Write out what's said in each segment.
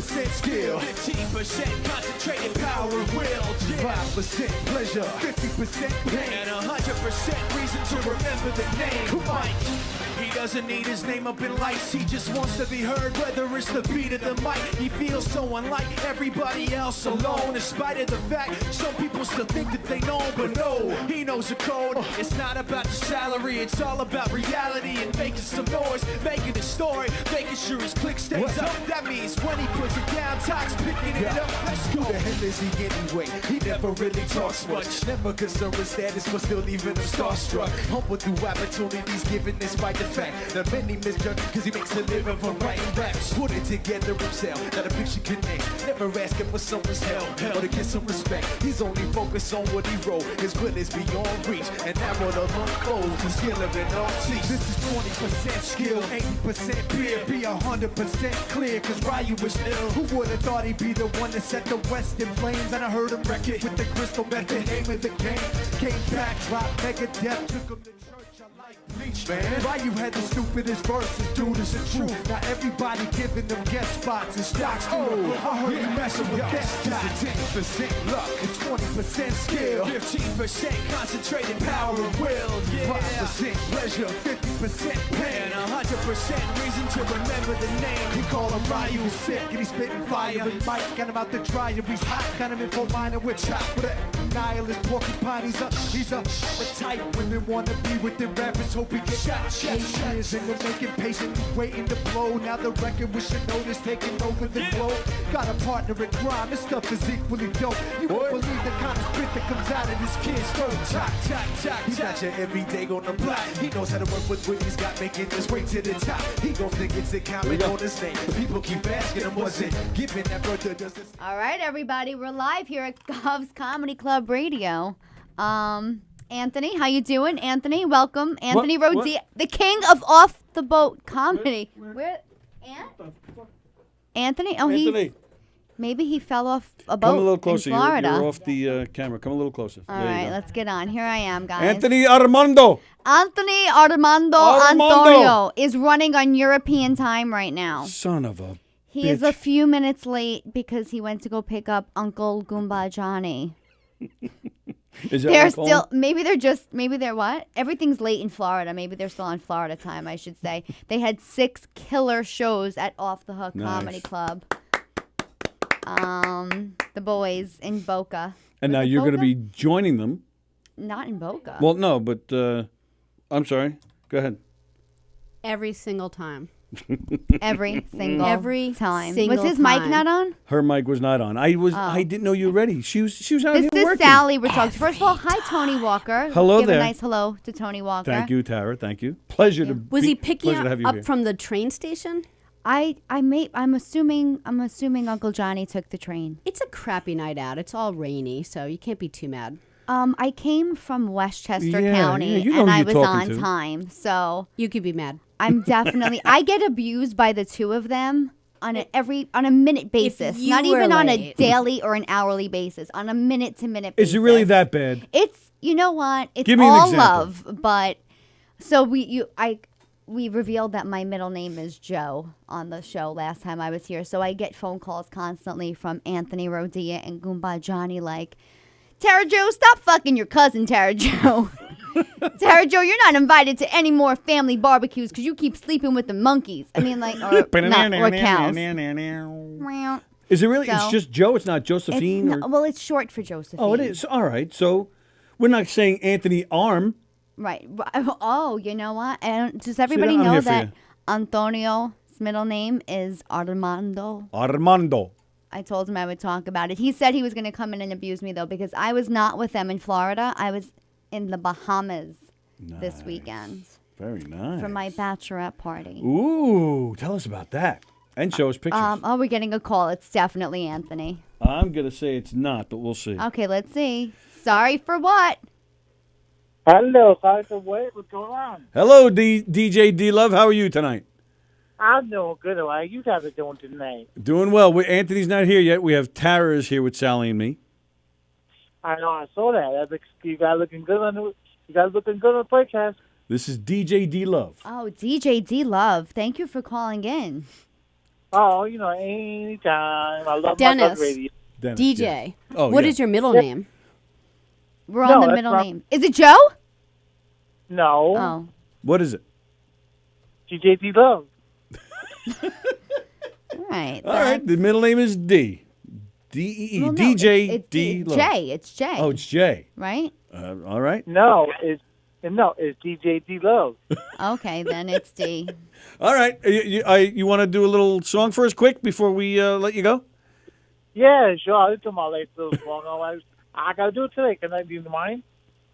20% skill, 15% concentrated power and will, 5% pleasure, 50% pain, and 100% reason to remember the name Mike. He doesn't need his name up in lights, he just wants to be heard, whether it's the beat of the mic. He feels so unlike everybody else alone, in spite of the fact some people still think that they know him, but no, he knows the code. It's not about the salary, it's all about reality and making some noise, making a story, making sure his click stays up. That means when he puts it down, Tox picking it up. Let's go. Who the hell is he anyway? He never really talks much, never concerned with status, but still leaving him starstruck. Humble through opportunities given despite the fact that many misjudge because he makes a living from writing raps. Put it together himself, that a picture connects. Never asking for someone's help or to get some respect. He's only focused on what he wrote. His will is beyond reach, and now what a long goes. The skill of it all teach. This is 20% skill, 80% beer, be 100% clear, cause Ryu was ill. Who would've thought he'd be the one that set the West in flames? And I heard him wreck it with the crystal method, name of the game. Came back, dropped mega death, took him to church. I like Bleach, man. Ryu had the stupidest verses, dude, is the truth. Now everybody giving them guest spots and stocks. Oh, I heard you messing with that stock. 10% luck and 20% skill, 15% concentrated power and will, 5% pleasure, 50% pain, and 100% reason to remember the name. He called him Ryu, was sick and he's spitting fire. And Mike got him out the dryer, he's hot, got him in for minor with chop. With a nihilist porcupine, he's up the type women wanna be with the rappers, hope he gets shot. 8 years in the making, patiently waiting to blow. Now the record with Shinoda's taking over the globe. Got a partner in crime, this stuff is equally dope. You won't believe the kind of spit that comes out of this kid's throat. Talk. He's not your everyday on the block. He knows how to work with what he's got, making his way to the top. He gon' think it's a comment on his name. People keep asking him, was it given that brother does this? All right, everybody, we're live here at Gov's Comedy Club Radio. Anthony, how you doing? Anthony, welcome. Anthony Rodia, the king of off the boat comedy. Where? Anthony? Oh, Anthony. Maybe he fell off a boat. Come a little closer. In Florida. You're off the camera. Come a little closer. All right, let's get on. Here I am, guys. Anthony Armando Antonio is running on European time right now. Son of a He bitch. is a few minutes late because he went to go pick up Uncle Goomba Johnny. Is that They're what still, maybe they're what? Everything's late in Florida. Maybe they're still on Florida time, I should say. They had 6 killer shows at Off the Hook Comedy Club. The boys in Boca. And now you're going to be joining them. Not in Boca. Well, no, but I'm sorry. Go ahead. Every single time. Every single time. single Was his mic time. not on? Her mic was not on. I didn't know you were ready. She was out This here is working. Sally we're talking to. First of all, hi, Tony Walker. Hello Give there. a nice hello to Tony Walker. Thank you, Tara. Thank you. Pleasure to Was he picking pleasure to have you up here. from the train station? I'm assuming Uncle Johnny took the train. It's a crappy night out. It's all rainy, so you can't be too mad. I came from Westchester Yeah, County you know and who I you're was talking on to. time. So You could be mad. I'm definitely I get abused by the two of them on a minute basis. you Not were even on a late. daily or an hourly basis, on a minute to minute basis. Is it really that bad? It's you know what? It's Give me an all example. love, but so we revealed that my middle name is Joe on the show last time I was here. So I get phone calls constantly from Anthony Rodia and Goomba Johnny like, Tara Jo, stop fucking your cousin, Tara Jo. Tara Jo, you're not invited to any more family barbecues because you keep sleeping with the monkeys. I mean, like, or cows. Is it really? So- It's just Joe. It's not Josephine. or- Well, it's short for Josephine. Oh, it is. All right. So we're not saying Anthony Arm. Right. Oh, you know what? And does everybody I'm know here for that you. Antonio's middle name is Armando? Armando. I told him I would talk about it. He said he was going to come in and abuse me, though, because I was not with them in Florida. I was in the Bahamas this weekend Very nice. for my Bachelorette party. Ooh, tell us about that. And show us pictures. We're getting a call. It's definitely Anthony. I'm going to say it's not, but we'll see. Okay, let's see. Sorry for what? Hello, Dr. Wade. What's going on? Hello, DJ D-Love. How are you tonight? I'm doing good. How are you guys doing tonight? Doing well. Anthony's not here yet. We have Tara is here with Sally and me. I know. I saw that. You guys looking good on the podcast. This is DJ D-Love. Oh, DJ D Love. Thank you for calling in. Oh, anytime. I love my Dennis. talk radio. Dennis, DJ. yes. Oh, What yeah. is your middle name? We're No, on the that's middle not- name. Is it Joe? No. Oh. What is it? GJD Love. All right. All right. The middle name is D. D-E-E. Well, no, DJ it's D. Love. J. It's J. Oh, it's J. Right? All right. No, it's DJD Love. Okay, then it's D. All right. You want to do a little song for us quick before we let you go? Yeah, sure. I'll do my late little song. I gotta do it today. Can I do mine?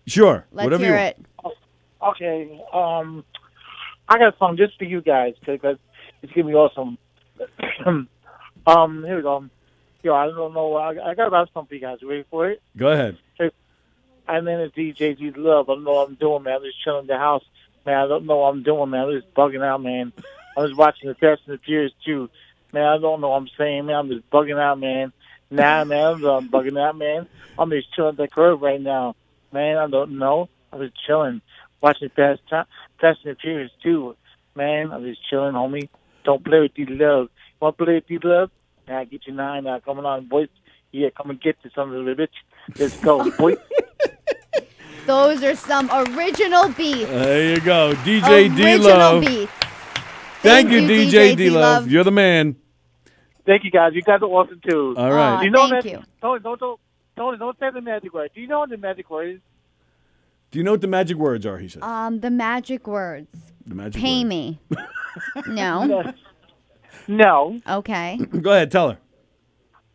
Sure. Let's Whatever hear you it. Okay. I got a song just for you guys because it's gonna be awesome. Here we go. Yo, I don't know. I got about something for you guys. Ready for it? Go ahead. I'm in a DJ's Love. I don't know what I'm doing, man. I'm just chilling in the house, man. I don't know what I'm doing, man. I'm just bugging out, man. I was watching the Fast and the Furious too, man. I don't know what I'm saying, man. I'm just bugging out, man. Nah, man, I'm bugging out, man. I'm just chilling at the curb right now, man. I don't know. I'm just chilling, watching Fast and the Furious too, man. I'm just chilling, homie. Don't play with D-Love. You want to play with D-Love? Nah, get your 9 now. Coming on, boys. Yeah, come and get this son of a bitch. Let's go, boy. Those are some original beats. There you go. DJ D Original Love. beats. Thank you, DJ D Love. You're the man. Thank you, guys. You guys are awesome, too. All right. Aw, Do you know thank that? you. Don't say the magic word. Do you know what the magic word is? Do you know what the magic words are, he says? The magic words. The magic Pay words. me. No. No. Okay. Go ahead, tell her.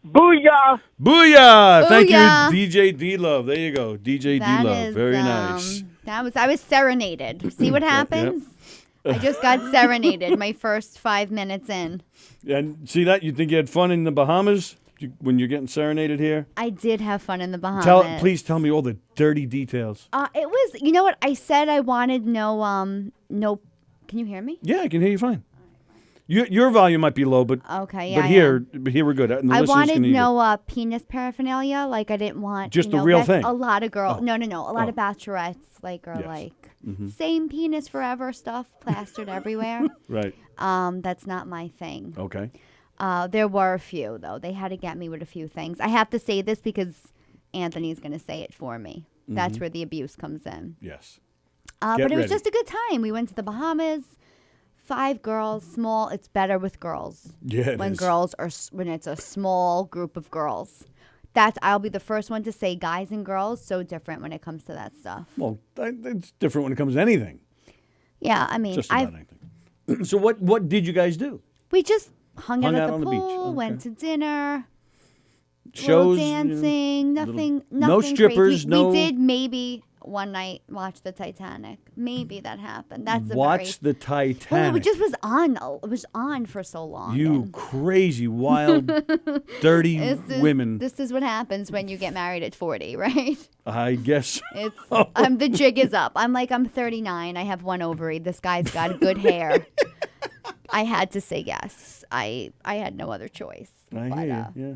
Booyah! Booyah! Thank Booyah. you, DJ D Love. There you go. DJ That D Love. is, Very nice. I was serenaded. See what happens? I just got serenaded my first 5 minutes in. And see that? You think you had fun in the Bahamas when you're getting serenaded here? I did have fun in the Bahamas. Please tell me all the dirty details. It was, you know what? I said I wanted no, can you hear me? Yeah, I can hear you fine. Your volume might be low, but Okay, yeah. but here we're good. And the I listeners wanted can hear you. no penis paraphernalia. Like I didn't want Just the real that's thing. A lot of girls. Oh. No. A lot of bachelorettes are Yes. like same penis forever stuff plastered everywhere. Right. That's not my thing. Okay. There were a few though. They had to get me with a few things. I have to say this because Anthony's going to say it for me. That's where the abuse comes in. Yes. But Get it was ready. just a good time. We went to the Bahamas. 5 girls, small. It's better with girls. Yeah, it when is. when it's a small group of girls. I'll be the first one to say guys and girls so different when it comes to that stuff. Well, it's different when it comes to anything. Yeah, I mean, Just about anything. So what did you guys do? we just hung out Hung at out the on the beach. pool, Okay. went to dinner, Shows, little dancing, nothing no strippers, crazy. no- We did maybe one night watch the Titanic. Maybe that happened. That's Watch the Well, Titanic. it just was on. It was on for so long. You and crazy, wild, dirty women. This is what happens when you get married at 40, right? I guess. It's the jig is up. I'm 39. I have one ovary. This guy's got good hair. I had to say yes. I had no other choice. I hear you. Yeah.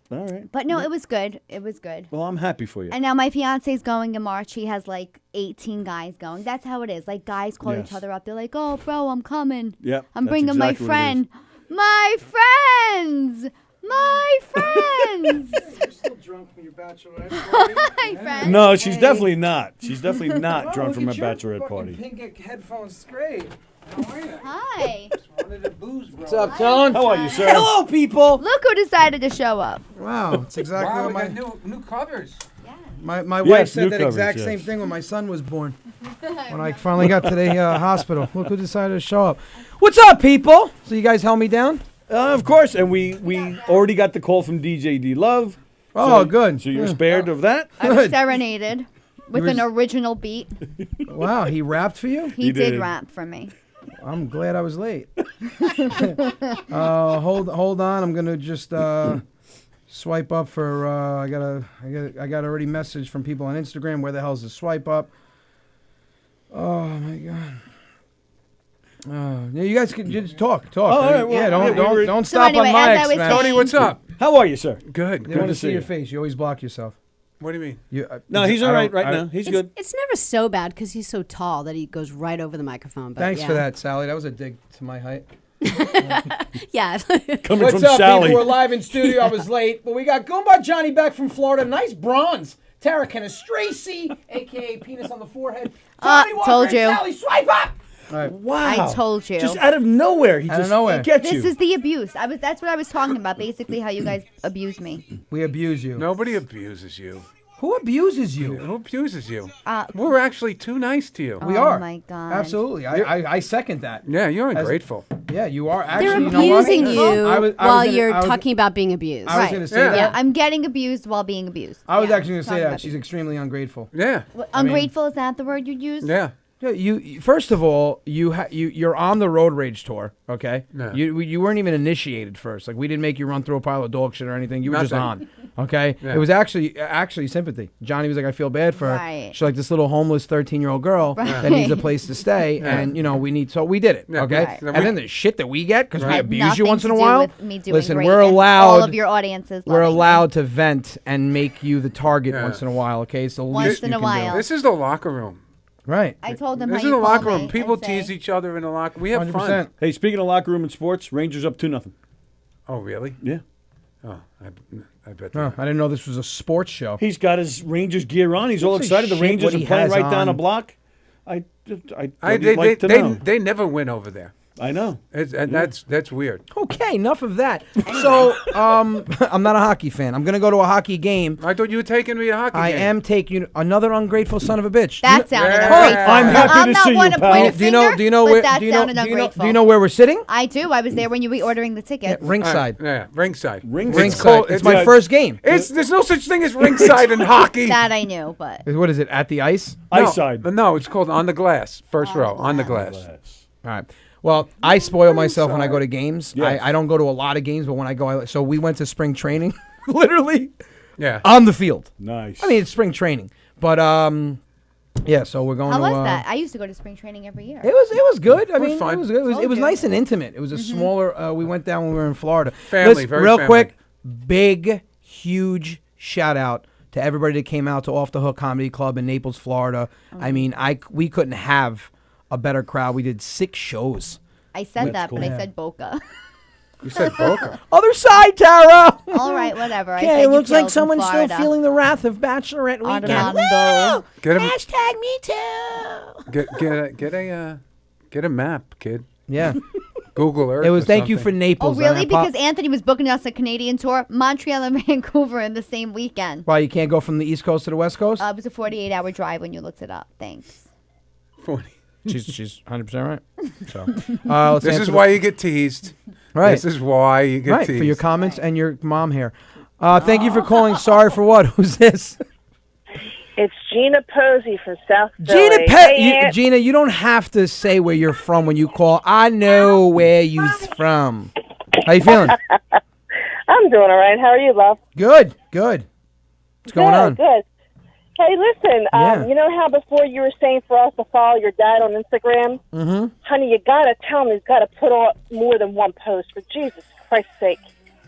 All right. But no, it was good. It was good. Well, I'm happy for you. And now my fiance's going in March. He has 18 guys going. That's how it is. Guys call Yes. each other up. They're like, "Oh, bro, I'm coming. Yep, I'm that's bringing exactly what it my is. friend. My friends. My friends. You're still drunk from your bachelorette party. My friends. No, she's definitely not. She's definitely not drunk from her Look at your bachelorette fucking party. Pink headphones straight. How are you? Hi. Just wanted to booze, bro. What's up, Tone? How are you, sir? Hello, people. Look who decided to show up. Wow, it's exactly Wow, what we got new covers. my Yes, wife said new that covers, exact yes. same thing when my son was born. When I finally got to the hospital. Look who decided to show up. What's up, people? So you guys held me down? Of course, and we already got the call from DJ D Love. Oh, So- good. So you're Yeah. spared of that? I was Good. serenaded with You an were- original beat. Wow, he rapped for you? He did did. rap for me. I'm glad I was late. Hold on. I'm gonna just swipe up for. I got already message from people on Instagram. Where the hell's the swipe up? Oh my god. Yeah, you guys can just talk. Oh, all right, well, yeah, don't yeah, we were- don't So stop anyway, on as I mics, was man. saying- Tony, what's up? How are you, sir? Good. They Good want to to see see your you. face. You always block yourself. What do you mean? You, No, he's I all right don't- right now. He's good. It's never so bad because he's so tall that he goes right over the microphone. But Thanks yeah. for that, Sally. That was a dig to my height. Yeah. Coming What's from up, Sally. people? We're live in studio. I was late, but we got Goomba Johnny back from Florida. Nice bronze. Tara Kennis-Stracy, a.k.a. penis on the forehead. Tony Walker told and you. Sally, swipe up. All right. Wow. I told you. Just out of nowhere. He Out of just nowhere. gets This you. is the abuse. That's what I was talking about. Basically, how you guys abuse me. We abuse you. Nobody abuses you. Who abuses you? Who abuses you? Uh, We're actually too nice to you. We Oh are. my God. Absolutely. I second that. Yeah, you're ungrateful. Yeah, you are. Actually, They're you know what? abusing you I was while gonna- you're I was- talking about being abused. I was Right. going to say Yeah. that. I'm getting abused while being abused. I was Yeah, actually going to say talking that. about She's you. extremely ungrateful. Yeah. Ungrateful, is that the word you'd use? Yeah. Yeah, you first of all, you're on the road rage tour, okay? Yeah. You weren't even initiated first. Like we didn't make you run through a pile of dog shit or anything. You were just Nothing. on, okay? Yeah. It was actually sympathy. Johnny was like, I feel bad for her. Right. She's like this little homeless 13-year-old girl that needs a place to stay, and we need. So we did it, Yeah. okay? Right. And then the shit that we get because we Had abuse you nothing once in to a do while. with me doing Listen, great, we're and allowed. All of your audiences. We're loving me. allowed to vent and make you the target Yeah. once in a while, okay? It's the Once least in you a can do. while. This is the locker room. Right. I told them This how is you the call locker me room. People and say- tease each other in the locker. We have 100%. fun. Hey, speaking of locker room and sports, Rangers up 2-0. Oh, really? Yeah. Oh, I bet. Oh, I didn't know this was a sports show. He's got his Rangers gear on. He's all Gives a excited. The shit Rangers what are he playing has right down on. a block. I they, like to they, know. they never win over there. I know. And that's weird. Okay, enough of that. So, I'm not a hockey fan. I'm gonna go to a hockey game. I thought you were taking me to a hockey I game. am taking another ungrateful son of a bitch. That sounded Yeah. ungrateful. I'm happy I'm to not see one you, to pal. point a Do you know? finger, Do you know but where? that Do you know? sounded Do you know? ungrateful. Do you know where we're sitting? I do. I was there when you were ordering the tickets. Ringside. Yeah, ringside. Ringside. It's my yeah. first game. There's no such thing as ringside in hockey. That I knew, but What is it? At the ice? Ice side. No, it's called on the glass. First row, on the glass. All right. Well, I spoil myself when I go to games. Yes. I don't go to a lot of games, but when I go, so we went to spring training, literally Yeah. on the field. Nice. I mean, it's spring training, but yeah. So we're going. how to, was that? I used to go to spring training every year. It was good. I was mean, fun. it was good. It was Told you. nice and intimate. It was a smaller. We went down when we were in Florida. Family, Listen, very real family. quick, big, huge shout out to everybody that came out to Off the Hook Comedy Club in Naples, Florida. I mean, we couldn't have a better crowd. We did 6 shows. I said that, cool. but I Yeah. said Boca. You said Boca. Other side, Tara. All right, whatever. I Okay, said it you looks like killed in someone's still Florida. feeling the wrath of Bachelorette weekend. Orlando. Get a Hashtag me too. get a map, kid. Yeah, Google Earth. it was. or Thank you for something. Oh, Naples. really? and I Because Anthony was booking us a Canadian tour, Montreal and Vancouver in the same weekend. Why you can't go from the East Coast to the West Coast? It was a 48-hour drive when you looked it up. Thanks. 40. She's 100% right. So let's This answer is the- why you get teased. right. This is why you get Right, teased. for your comments and your mom hair. Thank you for calling. Sorry for what? Who's this? It's Gina Posey from South Gina Philly. Hey, Aunt. Gina, you don't have to say where you're from when you call. I know where you're from. How you feeling? I'm doing all right. How are you, love? Good. What's going on? Good. Hey, listen, Yeah. you know how before you were saying for us to follow your dad on Instagram? Mm-hmm. Honey, you got to tell him he's got to put out more than one post, for Jesus Christ's sake.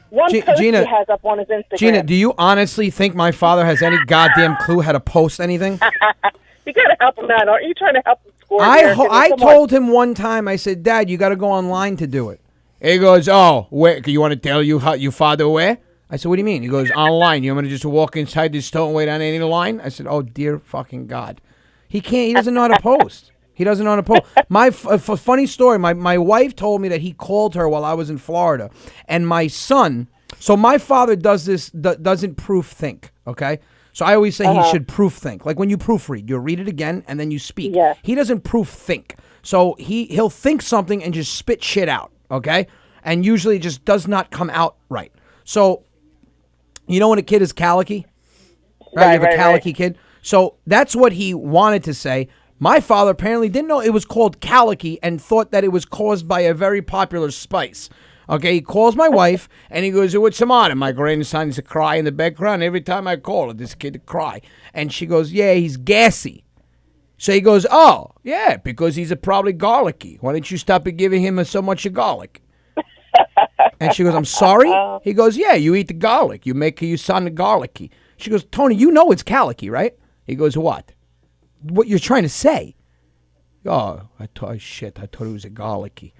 One post Gina- he has up on his Instagram. Gina, do you honestly think my father has any goddamn clue how to post anything? You got to help him out. Aren't you trying to help him score here? I told him one time, I said, Dad, you got to go online to do it. He goes, oh, where, you want to tell you how your father where? I said, what do you mean? He goes, online. You want me to just walk inside the store and wait on any line? I said, oh, dear fucking God. He doesn't know how to post. He doesn't know how to post. Funny story, my wife told me that he called her while I was in Florida. And my son, so my father doesn't proof think, okay? So I always say he should proof think. Like when you proofread, you read it again and then you speak. Yeah. He doesn't proof think. So he'll think something and just spit shit out, okay? And usually it just does not come out right. So, you know when a kid is calicky? Right, you have a calicky kid. So that's what he wanted to say. My father apparently didn't know it was called calicky and thought that it was caused by a very popular spice. Okay, he calls my wife and he goes, what's the matter? My grandson is a cry in the background. Every time I call her, this kid cry. And she goes, yeah, he's gassy. So he goes, oh, yeah, because he's probably garlicky. Why don't you stop giving him so much garlic? And she goes, I'm sorry? He goes, yeah, you eat the garlic. You make your son garlicky. She goes, Tony, you know it's calicky, right? He goes, what? What you're trying to say? Oh, I thought it was a garlicky.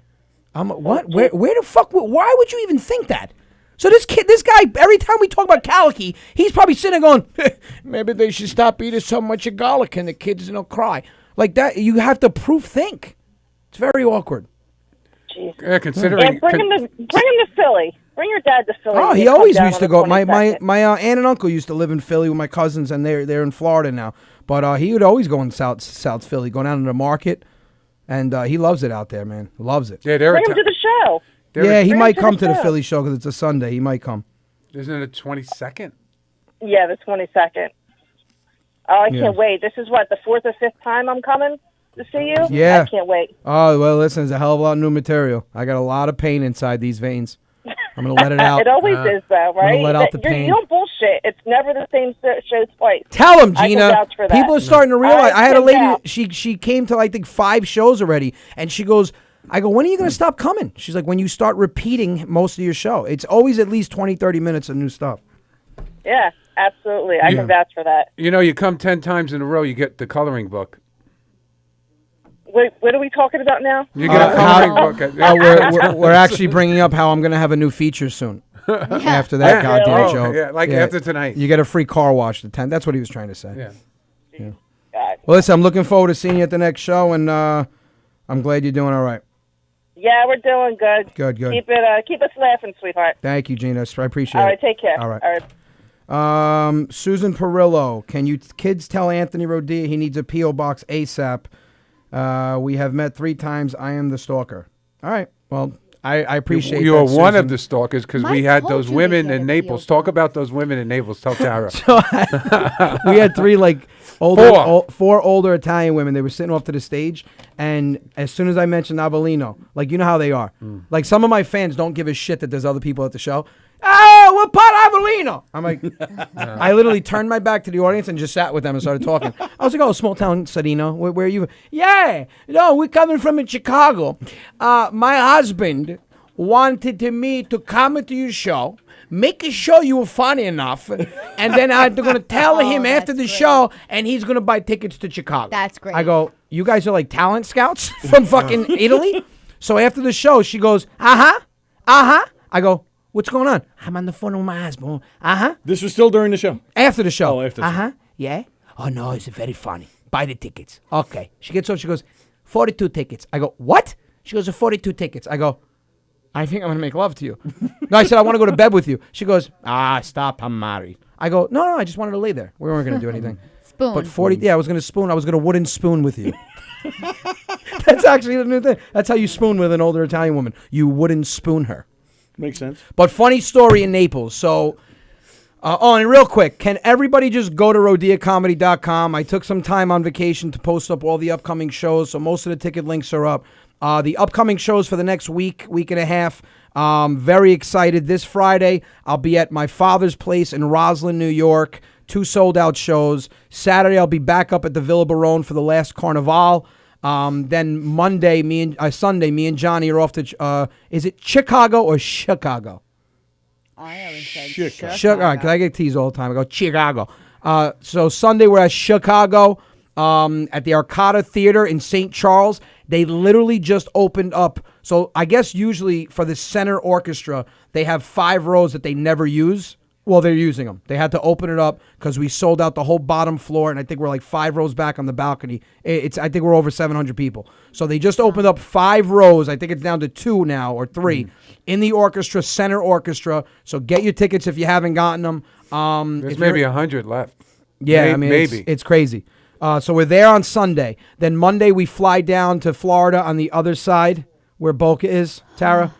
What? Where the fuck? Why would you even think that? So this guy, every time we talk about calicky, he's probably sitting there going, maybe they should stop eating so much garlic and the kids don't cry. Like that, you have to proof think. It's very awkward. Jesus. Yeah, considering. And bring him to Philly. Bring your dad to Philly. Oh, when he you come always down used on to the go. My 22nd. aunt and uncle used to live in Philly with my cousins, and they're in Florida now. But he would always go in South Philly, go down to the market, and he loves it out there, man. Loves it. Yeah, Bring him to the show. Yeah, he Bring might him come to the show. Philly show because it's a Sunday. He might come. Isn't it the 22nd? Yeah, the 22nd. Oh, I Yeah. can't wait. This is what, the 4th or 5th time I'm coming to see you? Yeah. I can't wait. Oh, well, listen, there's a hell of a lot of new material. I got a lot of pain inside these veins. I'm going to let it out. It always is, though, right? let out the You pain. don't bullshit. It's never the same show twice. Tell him, I can Gina. vouch for that. People are starting to realize. I had a can lady, vouch. she came to, I think, 5 shows already, and she goes, I go, when are you going to stop coming? She's like, when you start repeating most of your show. It's always at least 20, 30 minutes of new stuff. Yeah, absolutely. I can vouch for that. You know, you come 10 times in a row, you get the coloring book. Wait, what are we talking about now? You get a coloring book. We're actually bringing up how I'm going to have a new feature soon. After that Yeah. goddamn Oh, joke. yeah, like after tonight. You get a free car wash at 10. That's what he was trying to say. Yeah. God. Well, listen, I'm looking forward to seeing you at the next show, and I'm glad you're doing all right. Yeah, we're doing good. Good. Keep us laughing, sweetheart. Thank you, Gina. I appreciate All it. right, take care. All right. All right. Susan Perillo, can you kids tell Anthony Rodia he needs a P.O. box ASAP? We have met 3 times. I am the stalker. All right. Well, I appreciate You're that, one Susan. of the stalkers because Mike we had told those you to women get in a Naples. PO Talk about those women in Naples. Tell Tara. We had 3 like older, 4 older Italian women. They were sitting off to the stage, and as soon as I mentioned Avellino, like you know how they are. Like some of my fans don't give a shit that there's other people at the show. Oh, what part of Avellino? I'm like, I literally turned my back to the audience and just sat with them and started talking. I was like, oh, small town Sedino. Where are you? Yeah, no, we're coming from in Chicago. My husband wanted me to come to your show, make sure you were funny enough, and then I'm going to tell him after the that's show, and he's going to buy tickets to Chicago. That's great. I go, you guys are like talent scouts from fucking Italy? So after the show, she goes, I go, what's going on? I'm on the phone with my husband. This was still during the show. After the show. Oh, after the show. Yeah? Oh, no, it's very funny. Buy the tickets. Okay. She gets off. She goes, 42 tickets. I go, what? She goes, 42 tickets. I go, I think I'm going to make love to you. No, I said, I want to go to bed with you. She goes, stop. I'm married. I go, no, I just wanted to lay there. We weren't going to do anything. Spoon. But 40, yeah, I was going to spoon. I was going to wooden spoon with you. That's actually the new thing. That's how you spoon with an older Italian woman. You wooden spoon her. Makes sense. But funny story in Naples. So, and real quick, can everybody just go to rodiacomedy.com? I took some time on vacation to post up all the upcoming shows, so most of the ticket links are up. The upcoming shows for the next week and a half, very excited. This Friday, I'll be at my father's place in Roslyn, New York. 2 sold-out shows. Saturday, I'll be back up at the Villa Barone for the last Carnival. Then Monday, Sunday, me and Johnny are off to, is it Chicago or Chicago? I always said Chicago. All right, 'cause I get teased all the time. I go, Chicago. So Sunday, we're at Chicago at the Arcada Theater in St. Charles. They literally just opened up. So I guess usually for the center orchestra, they have 5 rows that they never use. Well, they're using them. They had to open it up because we sold out the whole bottom floor, and I think we're like 5 rows back on the balcony. I think we're over 700 people. So they just opened up 5 rows. I think it's down to 2 now or 3 in the orchestra, center orchestra. So get your tickets if you haven't gotten them. There's maybe 100 left. Yeah, I mean, maybe. it's crazy. So we're there on Sunday. Then Monday we fly down to Florida on the other side where Boca is, Tara.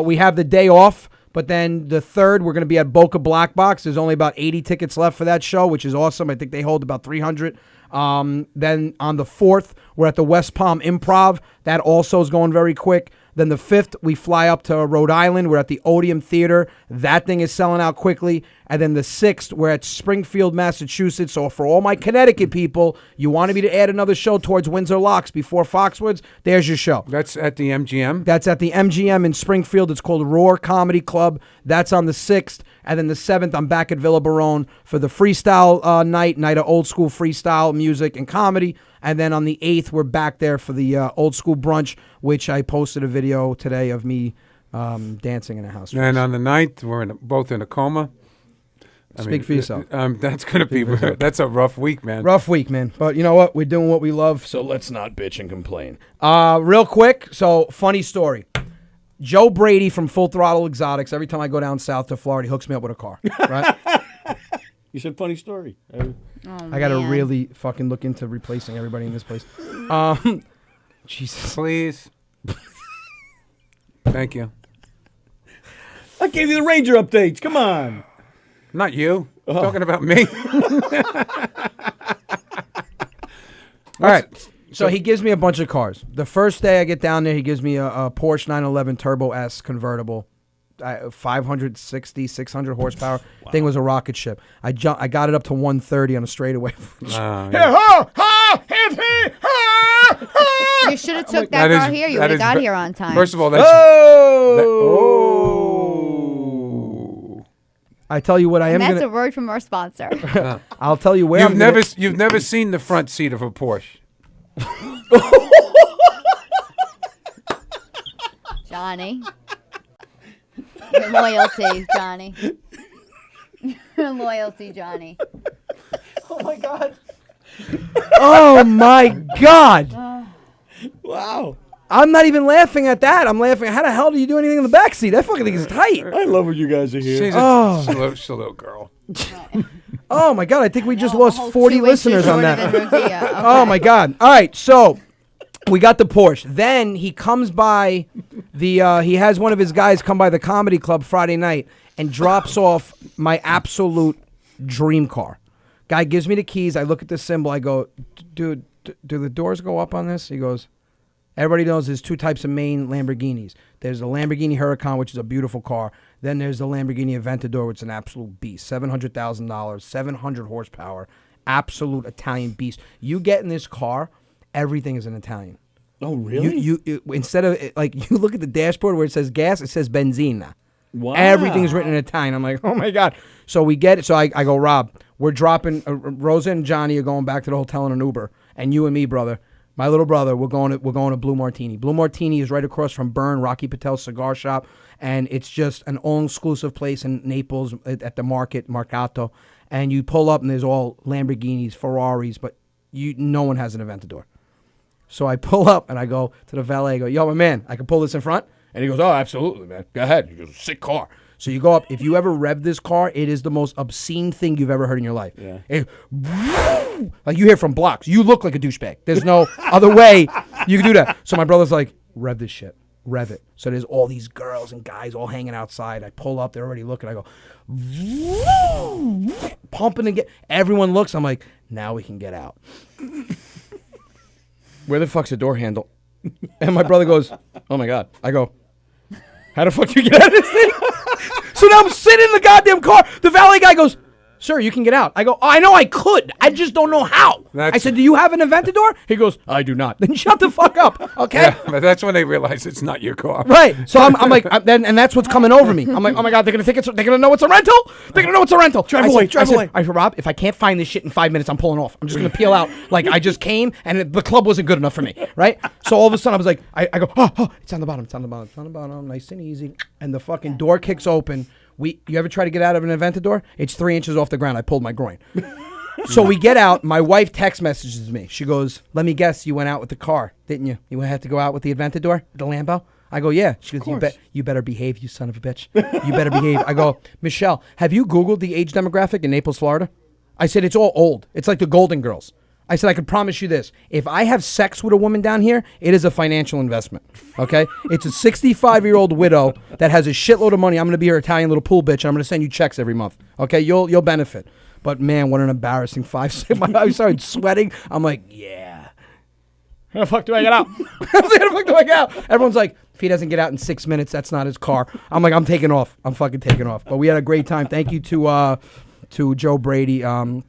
We have the day off. But then the 3rd, we're going to be at Boca Black Box. There's only about 80 tickets left for that show, which is awesome. I think they hold about 300. Then on the 4th, we're at the West Palm Improv. That also is going very quick. Then the 5th, we fly up to Rhode Island. We're at the Odeum Theater. That thing is selling out quickly. And then the 6th, we're at Springfield, Massachusetts. So for all my Connecticut people, you wanted me to add another show towards Windsor Locks before Foxwoods, there's your show. That's at the MGM? That's at the MGM in Springfield. It's called Roar Comedy Club. That's on the 6th. And then the 7th, I'm back at Villa Barone for the freestyle night of old school freestyle music and comedy. And then on the 8th, we're back there for the old school brunch, which I posted a video today of me dancing in a house. And on the 9th, we're both in a coma. Speak for yourself. That's going to be, that's a rough week, man. Rough week, man. But you know what? We're doing what we love, so let's not bitch and complain. Real quick, so funny story. Joe Brady from Full Throttle Exotics, every time I go down south to Florida, he hooks me up with a car, right? You said funny story. I got to really fucking look into replacing everybody in this place. Jesus. Please. Thank you. I gave you the Ranger updates. Come on. Not you. Talking about me. All right. So he gives me a bunch of cars. The first day I get down there, he gives me a Porsche 911 Turbo S convertible, 560, 600 horsepower. Wow. Thing was a rocket ship. I got it up to 130 on a straightaway. You should have took that car here. You would have got here on time. First of all, that's... I tell you what, I am. And that's a word from our sponsor. I'll tell you where. You've never seen the front seat of a Porsche. Johnny. Your loyalty, Johnny. Your loyalty, Johnny. Oh my God. Oh my God. Wow. I'm not even laughing at that. I'm laughing. How the hell do you do anything in the back seat? That fucking thing is tight. I love when you guys are here. She's a little girl. Oh my God. I think we just lost 40 listeners on that. Okay. Oh my God. All right. So we got the Porsche. Then he comes by he has one of his guys come by the comedy club Friday night and drops off my absolute dream car. Guy gives me the keys. I look at the symbol. I go, dude, do the doors go up on this? He goes, everybody knows there's two types of main Lamborghinis. There's the Lamborghini Huracan, which is a beautiful car. Then there's the Lamborghini Aventador, which is an absolute beast. $700,000, 700 horsepower, absolute Italian beast. You get in this car, everything is in Italian. Oh, really? You instead of, like, you look at the dashboard where it says gas, it says benzina. Wow. Everything's written in Italian. I'm like, oh my God. So we get it. So I go, Rob, we're dropping, Rosa and Johnny are going back to the hotel in an Uber. And you and me, brother, my little brother, we're going to Blue Martini. Blue Martini is right across from Byrne, Rocky Patel's cigar shop. And it's just an all-exclusive place in Naples at the Mercato. And you pull up and there's all Lamborghinis, Ferraris, but no one has an Aventador. So I pull up and I go to the valet. I go, yo, my man, I can pull this in front? And he goes, oh, absolutely, man. Go ahead. He goes, sick car. So you go up. If you ever rev this car, it is the most obscene thing you've ever heard in your life. Yeah. Like you hear from blocks. You look like a douchebag. There's no other way you can do that. So my brother's like, rev this shit. Rev it. So there's all these girls and guys all hanging outside. I pull up. They're already looking. I go, pumping again. Everyone looks. I'm like, now we can get out. Where the fuck's the door handle? And my brother goes, oh my God. I go, how the fuck do you get out of this thing? So now I'm sitting in the goddamn car. The valet guy goes, sir, you can get out. I go, oh, I know I could. I just don't know how. I said, do you have an Aventador? He goes, I do not. Then shut the fuck up, okay? Yeah, but that's when they realize it's not your car. Right. So I'm like, and that's what's coming over me. I'm like, oh my God, they're gonna know it's a rental? They're gonna know it's a rental. Drive away. I said, Rob, if I can't find this shit in 5 minutes, I'm pulling off. I'm just gonna peel out. Like I just came and the club wasn't good enough for me, right? So all of a sudden I was like, I go, oh, it's on the bottom, nice and easy. And the fucking door kicks open. You ever try to get out of an Aventador? It's 3 inches off the ground. I pulled my groin. So we get out. My wife text messages me. She goes, let me guess, you went out with the car, didn't you? You had to go out with the Aventador, the Lambo? I go, yeah. She goes, you better behave, you son of a bitch. You better behave. I go, Michelle, have you Googled the age demographic in Naples, Florida? I said, it's all old. It's like the Golden Girls. I said, I can promise you this. If I have sex with a woman down here, it is a financial investment, okay? It's a 65-year-old widow that has a shitload of money. I'm going to be her Italian little pool bitch, and I'm going to send you checks every month, okay? You'll benefit. But, man, what an embarrassing 5. I started sweating. I'm like, yeah. How the fuck do I get out? How the fuck do I get out? Everyone's like, if he doesn't get out in 6 minutes, that's not his car. I'm like, I'm taking off. I'm fucking taking off. But we had a great time. Thank you to Joe Brady. And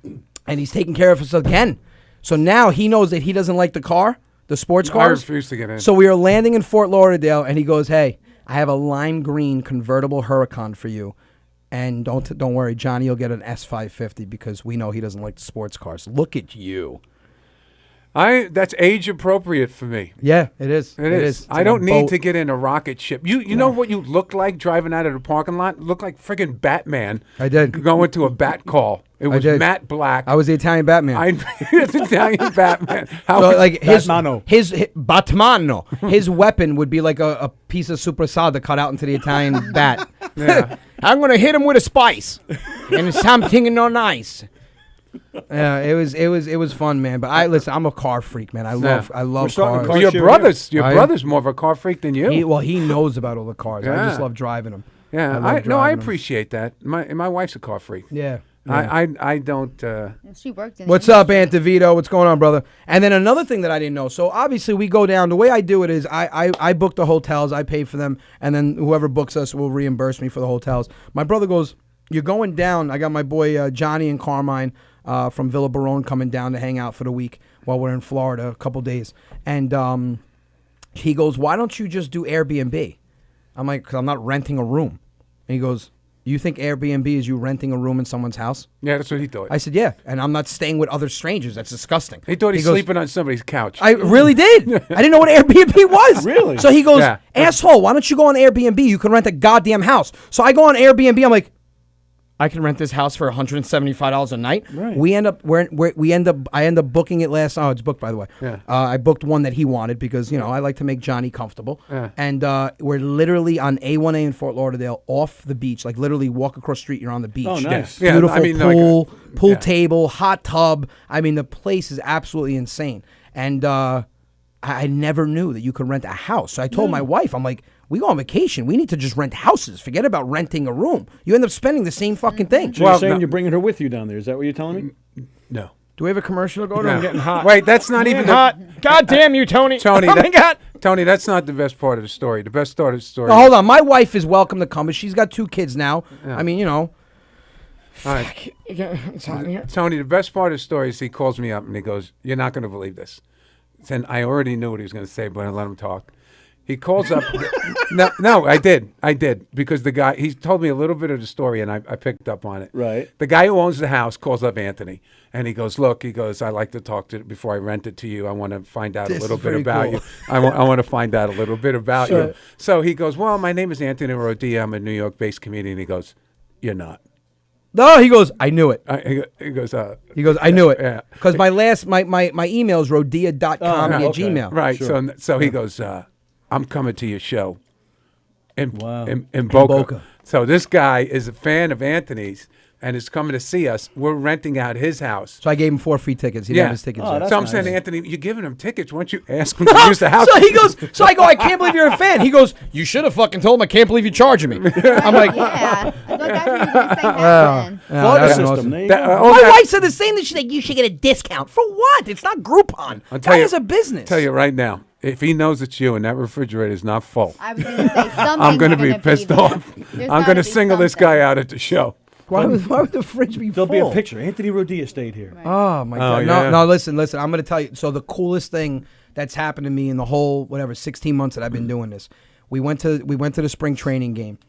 he's taking care of us again. So now he knows that he doesn't like the car, the sports cars. I refuse to get in. So we are landing in Fort Lauderdale, and he goes, hey, I have a lime green convertible Huracan for you. And don't worry, Johnny will get an S550 because we know he doesn't like the sports cars. Look at you. That's age appropriate for me. Yeah, it is. It is. It's I like don't a need boat. to get in a rocket ship. You know what you look like driving out of the parking lot? Look like friggin' Batman. I did. Going to a bat call. It was did. matte black. I was the Italian Batman. It's Italian Batman. How So like his Batmano. Batmano, his weapon would be like a piece of supersada cut out into the Italian bat. Yeah. I'm gonna hit him with a spice and something no nice. Yeah, it was fun, man. But I'm a car freak, man. I love starting cars. car your share brother's here. brother's more of a car freak than you. He knows about all the cars. I just Yeah. love driving them. Yeah, love I driving 'em. appreciate that. My wife's a car freak. Yeah. I don't. She worked in. What's up, Aunt DeVito? What's going on, brother? And then another thing that I didn't know. So obviously we go down. The way I do it is I book the hotels, I pay for them, and then whoever books us will reimburse me for the hotels. My brother goes, "You're going down." I got my boy Johnny and Carmine from Villa Barone coming down to hang out for the week while we're in Florida, a couple days. And he goes, "Why don't you just do Airbnb?" I'm like, "'Cause I'm not renting a room." And he goes, "You think Airbnb is you renting a room in someone's house?" Yeah, that's what he thought. I said, "Yeah, and I'm not staying with other strangers. That's disgusting." He thought he's goes, sleeping on somebody's couch. I really did. I didn't know what Airbnb was. Really? So he goes, Yeah. "Asshole, why don't you go on Airbnb? You can rent a goddamn house." So I go on Airbnb. I'm like, I can rent this house for $175 a night. Right. I end up booking it last. Oh, it's booked, by the way. Yeah. I booked one that he wanted because I like to make Johnny comfortable. Yeah. And we're literally on A1A in Fort Lauderdale, off the beach. Like literally walk across the street, you're on the beach. Oh, nice. Yeah, Beautiful I mean, like pool yeah. table, hot tub. I mean, the place is absolutely insane. And I never knew that you could rent a house. So I told my wife, I'm like, we go on vacation. We need to just rent houses. Forget about renting a room. You end up spending the same fucking thing. So Well, you're saying no. you're bringing her with you down there? Is that what you're telling me? No. Do we have a commercial to go to? No. I'm getting hot. Wait, that's not even hot. God damn you, Tony. Tony, oh, my God. Tony, that's not the best part of the story. The best part of the story. No, hold on. My wife is welcome to come, but she's got 2 kids now. I mean, All right. It's hot in here. Tony, the best part of the story is he calls me up and he goes, "You're not going to believe this." And I already knew what he was going to say, but I let him talk. He calls up. No, I did because the guy, he told me a little bit of the story and I picked up on it. Right. The guy who owns the house calls up Anthony and he goes, "Look," he goes, "I like to talk to before I rent it to you. I want to find out This a little is bit very about cool. you. I want to find out a little bit about Sure. you." So he goes, "Well, my name is Anthony Rodia. I'm a New York-based comedian." He goes, "You're not." No, he goes, I knew it. He goes, He goes, I knew it. Yeah. Because my email is rodia.com at okay. Gmail. right. Sure. So he goes, "I'm coming to your show in Wow. in Boca. Boca. So this guy is a fan of Anthony's and is coming to see us. We're renting out his house. So I gave him 4 free tickets. He didn't have his tickets Oh, yet. that's So I'm nice. saying, Anthony, you're giving him tickets. Why don't you ask him to use the house? So he goes, so I go, I can't believe you're a fan. He goes, you should have fucking told him I can't believe you're charging me. I'm like, Yeah. I thought that's what you were going to say happen. Florida that's system. awesome. There you That- go. all My that- wife said the same thing. She's like, you should get a discount. For what? It's not Groupon. I'll tell Guy you- has a business. Tell you right now, if he knows it's you and that refrigerator is not full, I was going to say something. I'm going to be pissed off. I'm going to single this guy out at the show. Why would the fridge be There'll full? be a picture. Anthony Rodia stayed here. Oh my God! yeah. No, listen. I'm going to tell you. So the coolest thing that's happened to me in the whole 16 months that I've been doing this, we went to the spring training game,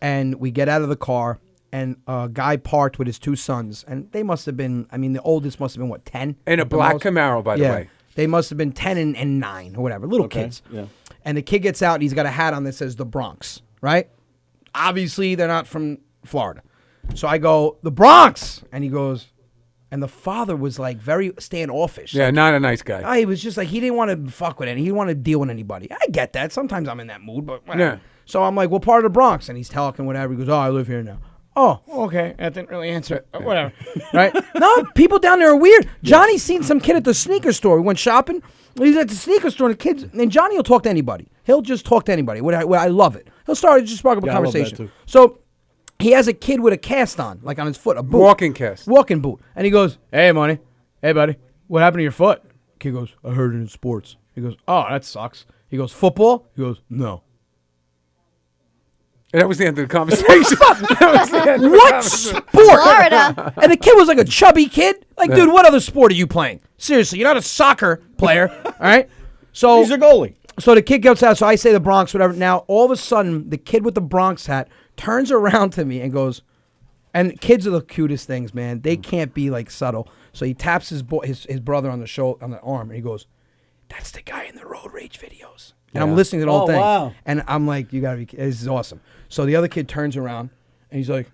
and we get out of the car, and a guy parked with his 2 sons, and they must have been. I mean, the oldest must have been what, 10? In a at the black most? Camaro, by the Yeah, way. they must have been 10 and 9 or whatever, little kids. Yeah. And the kid gets out, and he's got a hat on that says the Bronx, right? Obviously, they're not from Florida. So I go, the Bronx! And he goes, and the father was like very standoffish. Yeah, not a nice guy. He was just like, he didn't want to fuck with any. He didn't want to deal with anybody. I get that. Sometimes I'm in that mood, but whatever. Yeah. So I'm like, what part of the Bronx? And he's talking whatever. He goes, oh, I live here now. Oh, okay. That didn't really answer it. Whatever. Right? No, people down there are weird. Johnny's seen some kid at the sneaker store. We went shopping. He's at the sneaker store, and the kids, and Johnny will talk to anybody. He'll just talk to anybody. I love it. He'll just spark up a Yeah, I love that conversation. too. So he has a kid with a cast on, like on his foot, a boot. Walking boot. And he goes, hey, money. Hey, buddy. What happened to your foot? Kid goes, I heard it in sports. He goes, oh, that sucks. He goes, football? He goes, no. And that was the end of the conversation. That was the end of the What conversation. sport? Florida. And the kid was like a chubby kid. Like, dude, what other sport are you playing? Seriously, you're not a soccer player, all right? So He's a goalie. So the kid gets out. So I say the Bronx, whatever. Now, all of a sudden, the kid with the Bronx hat turns around to me and goes, And kids are the cutest things, man. They can't be like subtle. So he taps his brother on the shoulder, on the arm, and he goes, "That's the guy in the road rage videos." And I'm listening to the whole thing, wow. and I'm like, "You gotta be, this is awesome." So the other kid turns around, and he's like,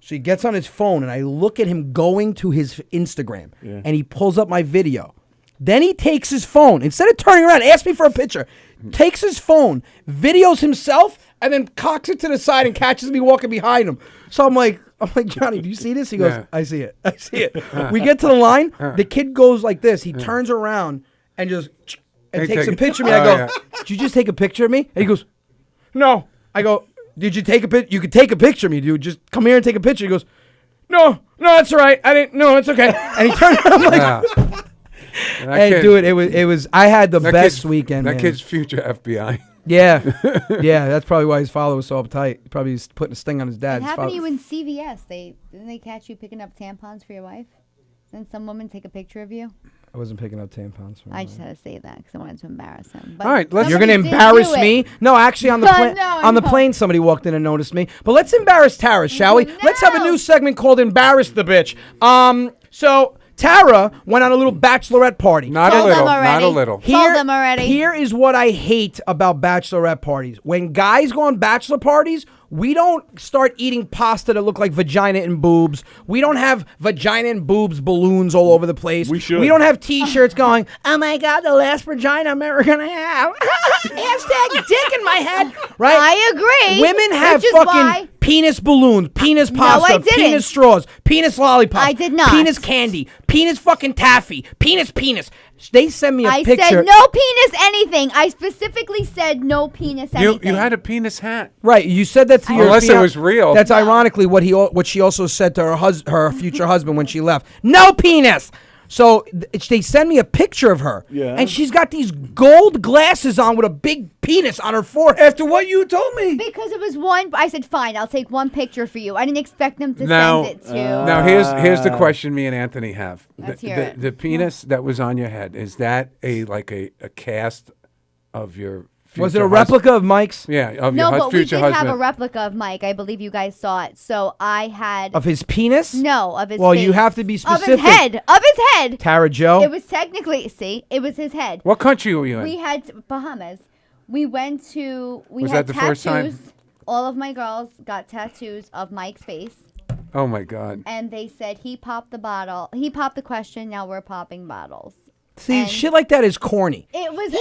so he gets on his phone, and I look at him going to his Instagram, and he pulls up my video. Then he takes his phone, instead of turning around, asks me for a picture, takes his phone, videos himself, and then cocks it to the side and catches me walking behind him. So I'm like, Johnny, do you see this? He goes, I see it. I see it. We get to the line. The kid goes like this. He turns around and just takes a picture of me. I go, did you just take a picture of me? And he goes, no. I go, did you take a picture? You could take a picture of me, dude. Just come here and take a picture. He goes, no, that's all right. I didn't. No, it's okay. And he turned around. I'm like, hey, dude, it was. I had the best weekend. That man. kid's future FBI. Yeah, that's probably why his father was so uptight. Probably he's putting a sting on his dad. It happened to you in CVS. Didn't they catch you picking up tampons for your wife? Didn't some woman take a picture of you? I wasn't picking up tampons. I just had to say that because I wanted to embarrass him. But all right, you're going to embarrass me? No, actually, on the on the plane, somebody walked in and noticed me. But let's embarrass Tara, shall we? Let's have a new segment called "Embarrass the Bitch." So Tara went on a little bachelorette party. Not a little. Told them already. Here is what I hate about bachelorette parties. When guys go on bachelor parties, we don't start eating pasta that look like vagina and boobs. We don't have vagina and boobs balloons all over the place. We should. We don't have T-shirts going, oh my God, the last vagina I'm ever going to have. Hashtag dick in my head. Right? I agree. Women have which is fucking why penis balloons, penis pasta, I didn't. penis straws, penis lollipops. I did not. Penis candy, penis fucking taffy, penis. They send me a picture. I said no penis anything. I specifically said no penis anything. You had a penis hat. Right, you said that to your unless it was real. That's ironically what she also said to her future husband when she left. No penis. So they send me a picture of her, and she's got these gold glasses on with a big penis on her forehead. After what you told me. Because it was one. I said, fine, I'll take one picture for you. I didn't expect them to send it to. Now here's the question me and Anthony have. Let's hear it. The penis that was on your head, is that a cast of your future Was it a replica of Mike's? Yeah, of No, your but we future did husband. have a replica of Mike. I believe you guys saw it. So I had. Of his penis? No, of his Well, face. you have to be specific. Of his head. Of his head. Tara Joe? It was technically, it was his head. What country were you in? We had Bahamas. We went to, Was had that the tattoos. first time? All of my girls got tattoos of Mike's face. Oh my God. And they said he popped the bottle. He popped the question. Now we're popping bottles. See, And shit like that is corny. It was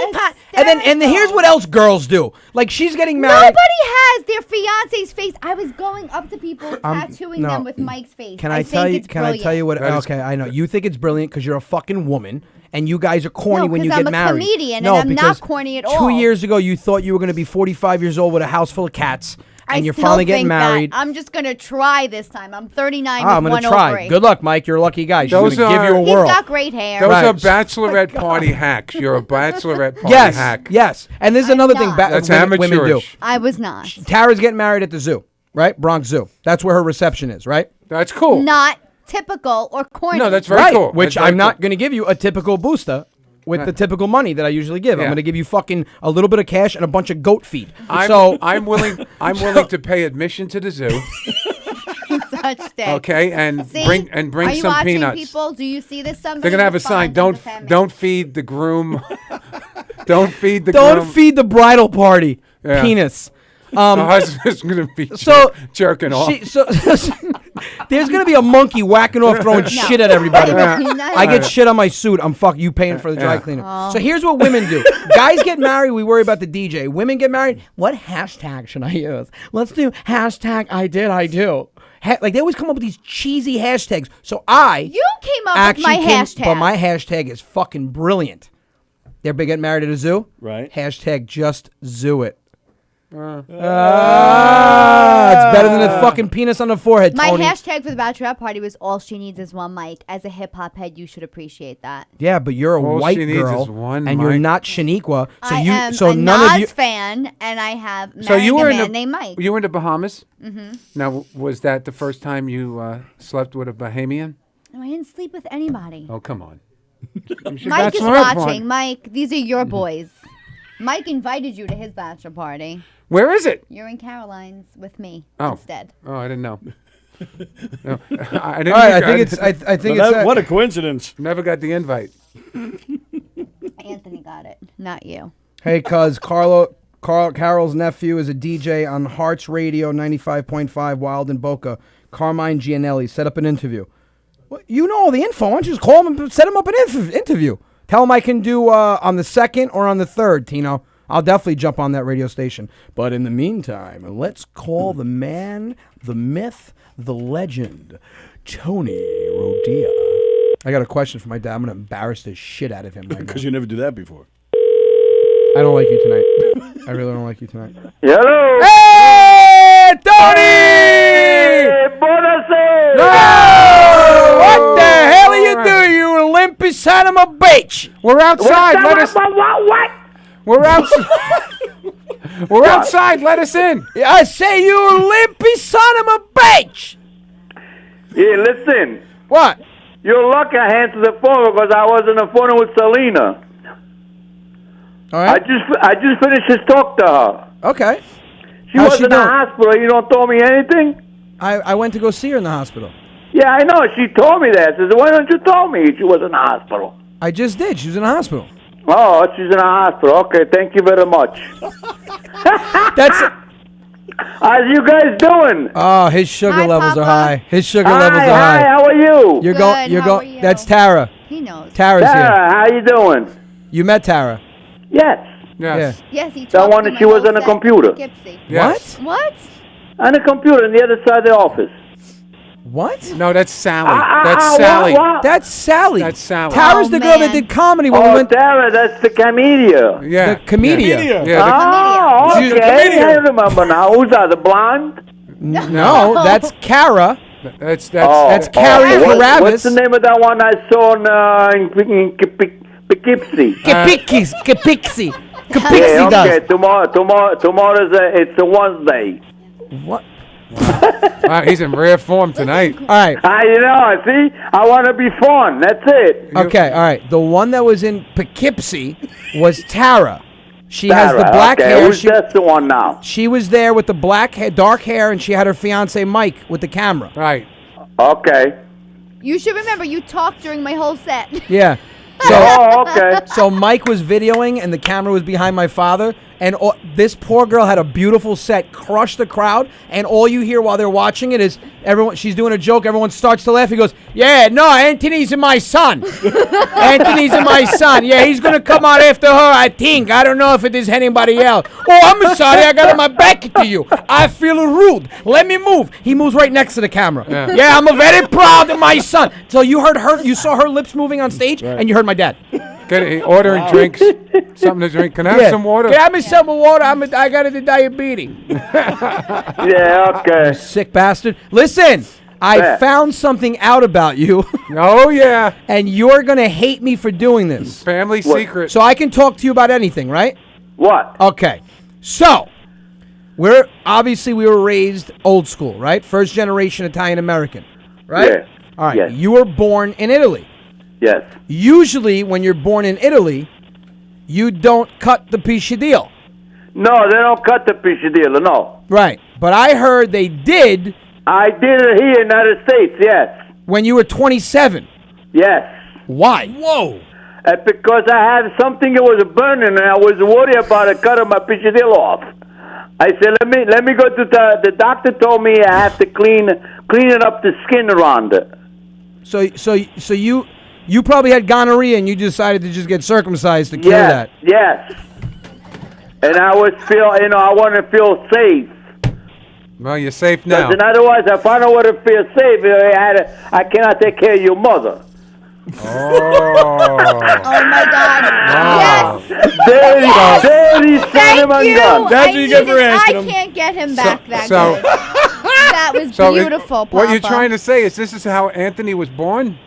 And then here's what else girls do. Like she's getting married. Nobody has their fiance's face. I was going up to people tattooing them with Mike's face. Can I tell you? It's Can I tell you what? That is- Okay, I know you think it's brilliant because you're a fucking woman and you guys are corny No, when you 'cause get I'm a married. comedian no, and I'm not because corny at 2 all. years ago you thought you were going to be 45 years old with a house full of cats, and you're still finally getting think that. married. I'm just gonna try this time. I'm 39 I'm with going to one try. ovary. Good luck, Mike. You're a lucky guy. She's going Those to give you a are- He's whirl. got great hair. Those Right. are bachelorette party hacks. You're a bachelorette party Yes, hack. yes. And there's I'm another thing not. That's women do. amateurish. I was not. Tara's getting married at the zoo, right? Bronx Zoo. That's where her reception is, right? That's cool. Not typical or corny. No, that's very Right. cool. Which That's very I'm not cool. going to give you a typical booster with the typical money that I usually give. I'm Yeah. going to give you fucking a little bit of cash and a bunch of goat feed. I'm willing to pay admission to the zoo. Such dick. Okay, and See? bring Are you some watching, peanuts. people? Do you see this? Somebody They're gonna have a sign. Don't feed the groom. Don't feed the Don't groom. feed the bridal party. Yeah. Penis. The husband's gonna be So jerking off. There's gonna be a monkey whacking off, throwing shit at everybody. Yeah. I get shit on my suit. I'm you paying for the dry cleaner. So here's what women do. Guys get married. We worry about the DJ. Women get married. What hashtag should I use? Let's do hashtag I did I do. Like they always come up with these cheesy hashtags. So You came up with my hashtag. But my hashtag is fucking brilliant. They're big getting married at a zoo. Right. Hashtag just zoo it. It's better than a fucking penis on the forehead, My Tony. hashtag for the bachelorette party was all she needs is one mic. As a hip hop head, you should appreciate that. Yeah, but you're a All white she needs girl, is one and you're mic. not Shaniqua. So I am so a none Nas of you. fan, and I have married So you were a in man the named Mike. You were in the Bahamas. Mm-hmm. Now, was that the first time you slept with a Bahamian? No, I didn't sleep with anybody. Oh, come on. Mike is bachelorette watching. party. Mike, these are your boys. Mike invited you to his bachelor party. Where is it? You're in Caroline's with me Oh. instead. Oh, I didn't know. No, I All didn't. right, I think it's. I think Well, it's. what a coincidence. Never got the invite. Anthony got it, not you. Hey, cuz Carol's nephew is a DJ on Hearts Radio 95.5 Wild in Boca. Carmine Gianelli set up an interview. Well, you know all the info. Why don't you just call him and set him up an interview? Tell him I can do on the 2nd or on the 3rd, Tino. I'll definitely jump on that radio station. But in the meantime, let's call the man, the myth, the legend, Tony Rodia. I got a question for my dad. I'm going to embarrass the shit out of him right now. Because you never do that before. I don't like you tonight. I really don't like you tonight. Hello. Hey, Tony! Buonasera. Oh, what the hell are you doing, you limpy son of a bitch? We're outside. Let us. What? We're outside. We're outside. Let us in. I say you limpy son of a bitch. Yeah, listen. What? You're lucky I answered the phone because I was on the phone with Selena. All right. I just finished his talk to her. Okay. She How's was she in the doing? hospital. You don't tell me anything? I went to go see her in the hospital. Yeah, I know. She told me that. I said, why don't you tell me she was in the hospital? I just did. She was in the hospital. Oh, she's in the hospital. Okay, thank you very much. That's. How's you guys doing? Oh, his sugar Hi, levels Papa. are high. His sugar Hi, levels are hi. high. How are you? You're Good, going. You're how going. are you? That's Tara. He knows. Tara's here. Sarah, how you doing? You met Tara. Yes. Yes. Yes, he That talked one to that my she was whole on the set. computer. Poughkeepsie. Yes. What? On the computer on the other side of the office. What? No, that's Sally. That's Sally. What? That's Sally. That's Sally. Tara's Oh, the girl that man. did comedy when we Oh, went. Sarah, that's the comedian. Yeah. The comedian. Media. Yeah. Oh, She's a okay. comedian. I remember now. Who's that, the blonde? No, that's Kara. That's That's Carrie Carabas. What's the name of that one I saw in Poughkeepsie? Kapixi. Yeah, Kapixi okay. does. Tomorrow's it's a Wednesday. What? Wow, he's in rare form tonight. All right. You know, see, I want to be fun. That's it. Okay. All right. The one that was in Poughkeepsie was Tara. She has the Sarah, black okay. hair. Who's that's the one now? She was there with the black hair, dark hair, and she had her fiance Mike with the camera. Right. Okay. You should remember, you talked during my whole set. Yeah. So, Oh, okay. so Mike was videoing, and the camera was behind my father. And this poor girl had a beautiful set, crushed the crowd, and all you hear while they're watching it is everyone. She's doing a joke. Everyone starts to laugh. He goes, "Yeah, no, Anthony's my son. Anthony's my son. Yeah, he's gonna come out after her. I think. I don't know if it is anybody else. Oh, I'm sorry. I got my back to you. I feel rude. Let me move." He moves right next to the camera. Yeah, I'm very proud of my son. So you heard her. You saw her lips moving on stage, and you heard my dad. Ordering drinks, something to drink. Can I have some water? Can I have me some water? I got the diabetes. Yeah, okay. Sick bastard. Listen, I Yeah. found something out about you, Oh yeah. and you're going to hate me for doing this. Family secret. So I can talk to you about anything, right? What? Okay. So, we were raised old school, right? First generation Italian American, right? Yeah. All right. Yes. You were born in Italy. Yes. Usually, when you're born in Italy, you don't cut the pisciadillo. No, they don't cut the pisciadillo, no. Right. But I heard they did I did it here in the United States, yes. when you were 27. Yes. Why? Whoa. Because I had something that was burning and I was worried about it cutting my pisciadillo off. I said, let me go to the doctor told me I have to clean it up the skin around it. So you probably had gonorrhea and you decided to just get circumcised to cure Yes, that. yes. And I want to feel safe. Well, you're safe now. Because otherwise, if I don't want to feel safe, I cannot take care of your mother. Oh. Oh my God! Wow. Yes, Daddy, son thank of a you. gun. That's what you get for asking I him. can't get him back that so- good. That was So beautiful, Papa. what you're trying to say is this is how Anthony was born?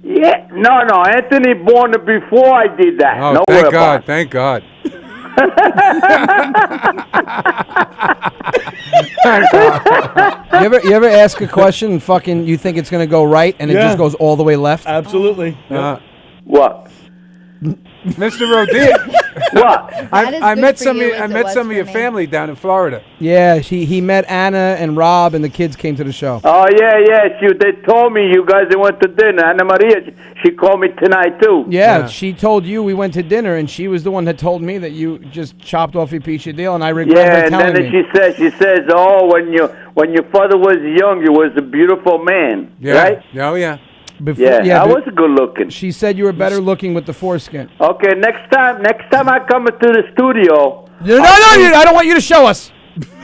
Yeah, no, Anthony born before I did that. Oh, No thank worry God, about it. thank God. You ever ask a question and fucking you think it's gonna go right and it Yeah. just goes all the way left? Absolutely. What? Mr. Rodia. What? That is I good met for some you of as I it met was some of for your me. family down in Florida. Yeah, he met Anna and Rob, and the kids came to the show. Oh, yeah. They told me you guys went to dinner. Anna Maria, she called me tonight, too. Yeah, she told you we went to dinner, and she was the one that told me that you just chopped off your piece of deal, and I regret her and telling then me. she says, oh, when your father was young, you was a beautiful man, Yeah. right? Oh yeah. Before, Yeah, I but was good looking. she said you were better looking with the foreskin. Okay, next time I come into the studio. No, I don't want you to show us.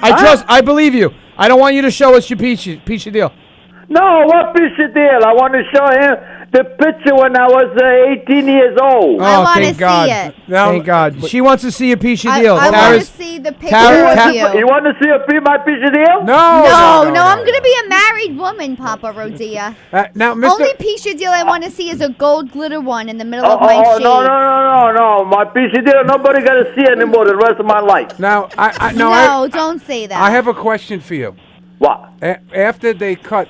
I believe you. I don't want you to show us your piece of deal. No, what piece of deal? I want to show him the picture when I was 18 years old. I want to thank see God. it. Now, Thank God. She wants to see a piece of I deal. want to Tara's- see the picture Tara- of you. You want to see my piece of deal? No, I'm going to be a married woman, Papa Rodia. Now, Mr. Only piece of deal I want to see is a gold glitter one in the middle of Oh, my no, shade. no. My piece of deal, nobody got to see anymore the rest of my life. Now, No, don't say that. I have a question for you. What? After they cut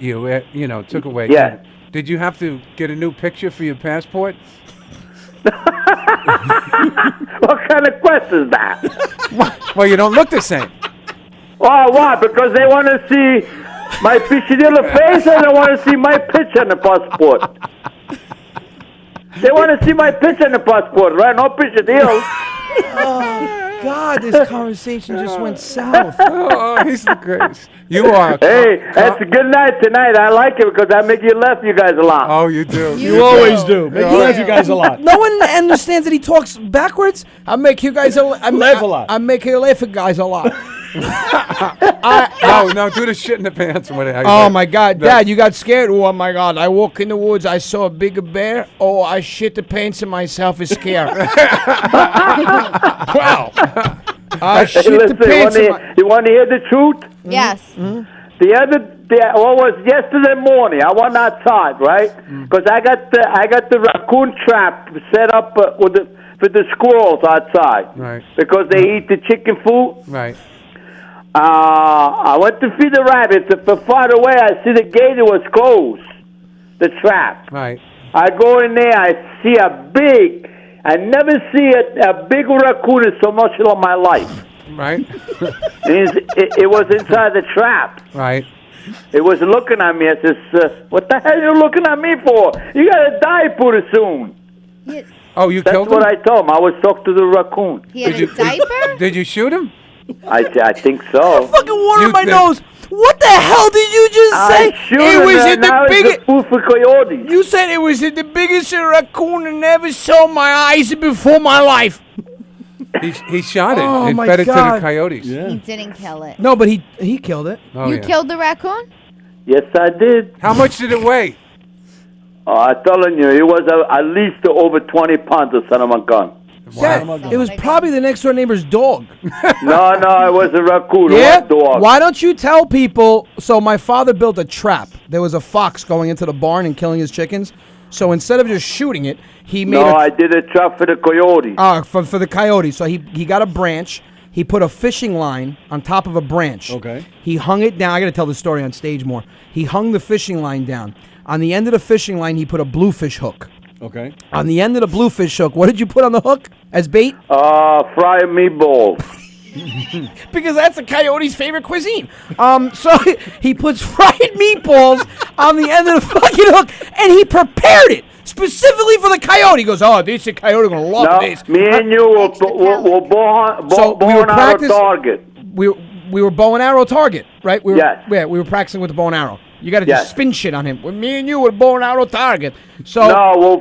you, took away. Yeah. Did you have to get a new picture for your passport? What kind of question is that? Well, you don't look the same. Oh, why? Because they want to see my piece of deal face, or they want to see my picture in the passport? They want to see my picture in the passport, right? No picture deal. God, this conversation just went south. Oh, he's the greatest. You are. Hey, it's a good night tonight. I like it because I make you laugh, you guys, a lot. Oh, you do. You always do. Make me laugh you guys a lot. No one understands that he talks backwards. I make you guys laugh a lot. I make you laugh at guys a lot. No, do the shit in the pants. Oh my God, Dad, you got scared. Oh my God, I walk in the woods. I saw a bigger bear. Oh, I shit the pants in myself. Is scared. Wow. I shit the Listen, pants. you want to hear the truth? Yes. What was yesterday morning? I went outside, right? Because I got the raccoon trap set up for the squirrels outside. Right. Because they eat the chicken food. Right. I went to feed the rabbits. From far away, I see the gate was closed. The trap. Right. I go in there. I see I never see a big raccoon in so much of my life. Right. It was inside the trap. Right. It was looking at me. I says, what the hell are you looking at me for? You got to die pretty soon. Oh, you That's killed what him? I told him. I was talking to the raccoon. He had a diaper? Did you shoot him? I think so. Fucking water You in my think- nose. What the hell did you just say? It was in the biggest. food for coyotes. You said it was in the biggest raccoon I never saw my eyes before my life. He shot it Oh, and my fed it to God. the coyotes. Yeah. He didn't kill it. No, but he killed it. Oh, You yeah. killed the raccoon? Yes, I did. How much did it weigh? I'm telling you, it was at least over 20 pounds of son of a gun. Dad, it was probably the next door neighbor's dog. No, it was a raccoon. Yeah? It was a dog. Why don't you tell people? So my father built a trap. There was a fox going into the barn and killing his chickens. So instead of just shooting it, he made I did a trap for the coyotes. for the coyote. So he got a branch. He put a fishing line on top of a branch. Okay. He hung it down. I got to tell the story on stage more. He hung the fishing line down. On the end of the fishing line, he put a bluefish hook. Okay. On the end of the bluefish hook, what did you put on the hook as bait? Fried meatballs. Because that's a coyote's favorite cuisine. So he puts fried meatballs on the end of the fucking hook, and he prepared it specifically for the coyote. He goes, "Oh, this coyote gonna love this." Me and you were born out practice- of target. We were bow and arrow target, right? Yes. Yeah, we were practicing with the bow and arrow. You got to just Yes. spin shit on him. Well, me and you were bow and arrow target. So No, we'll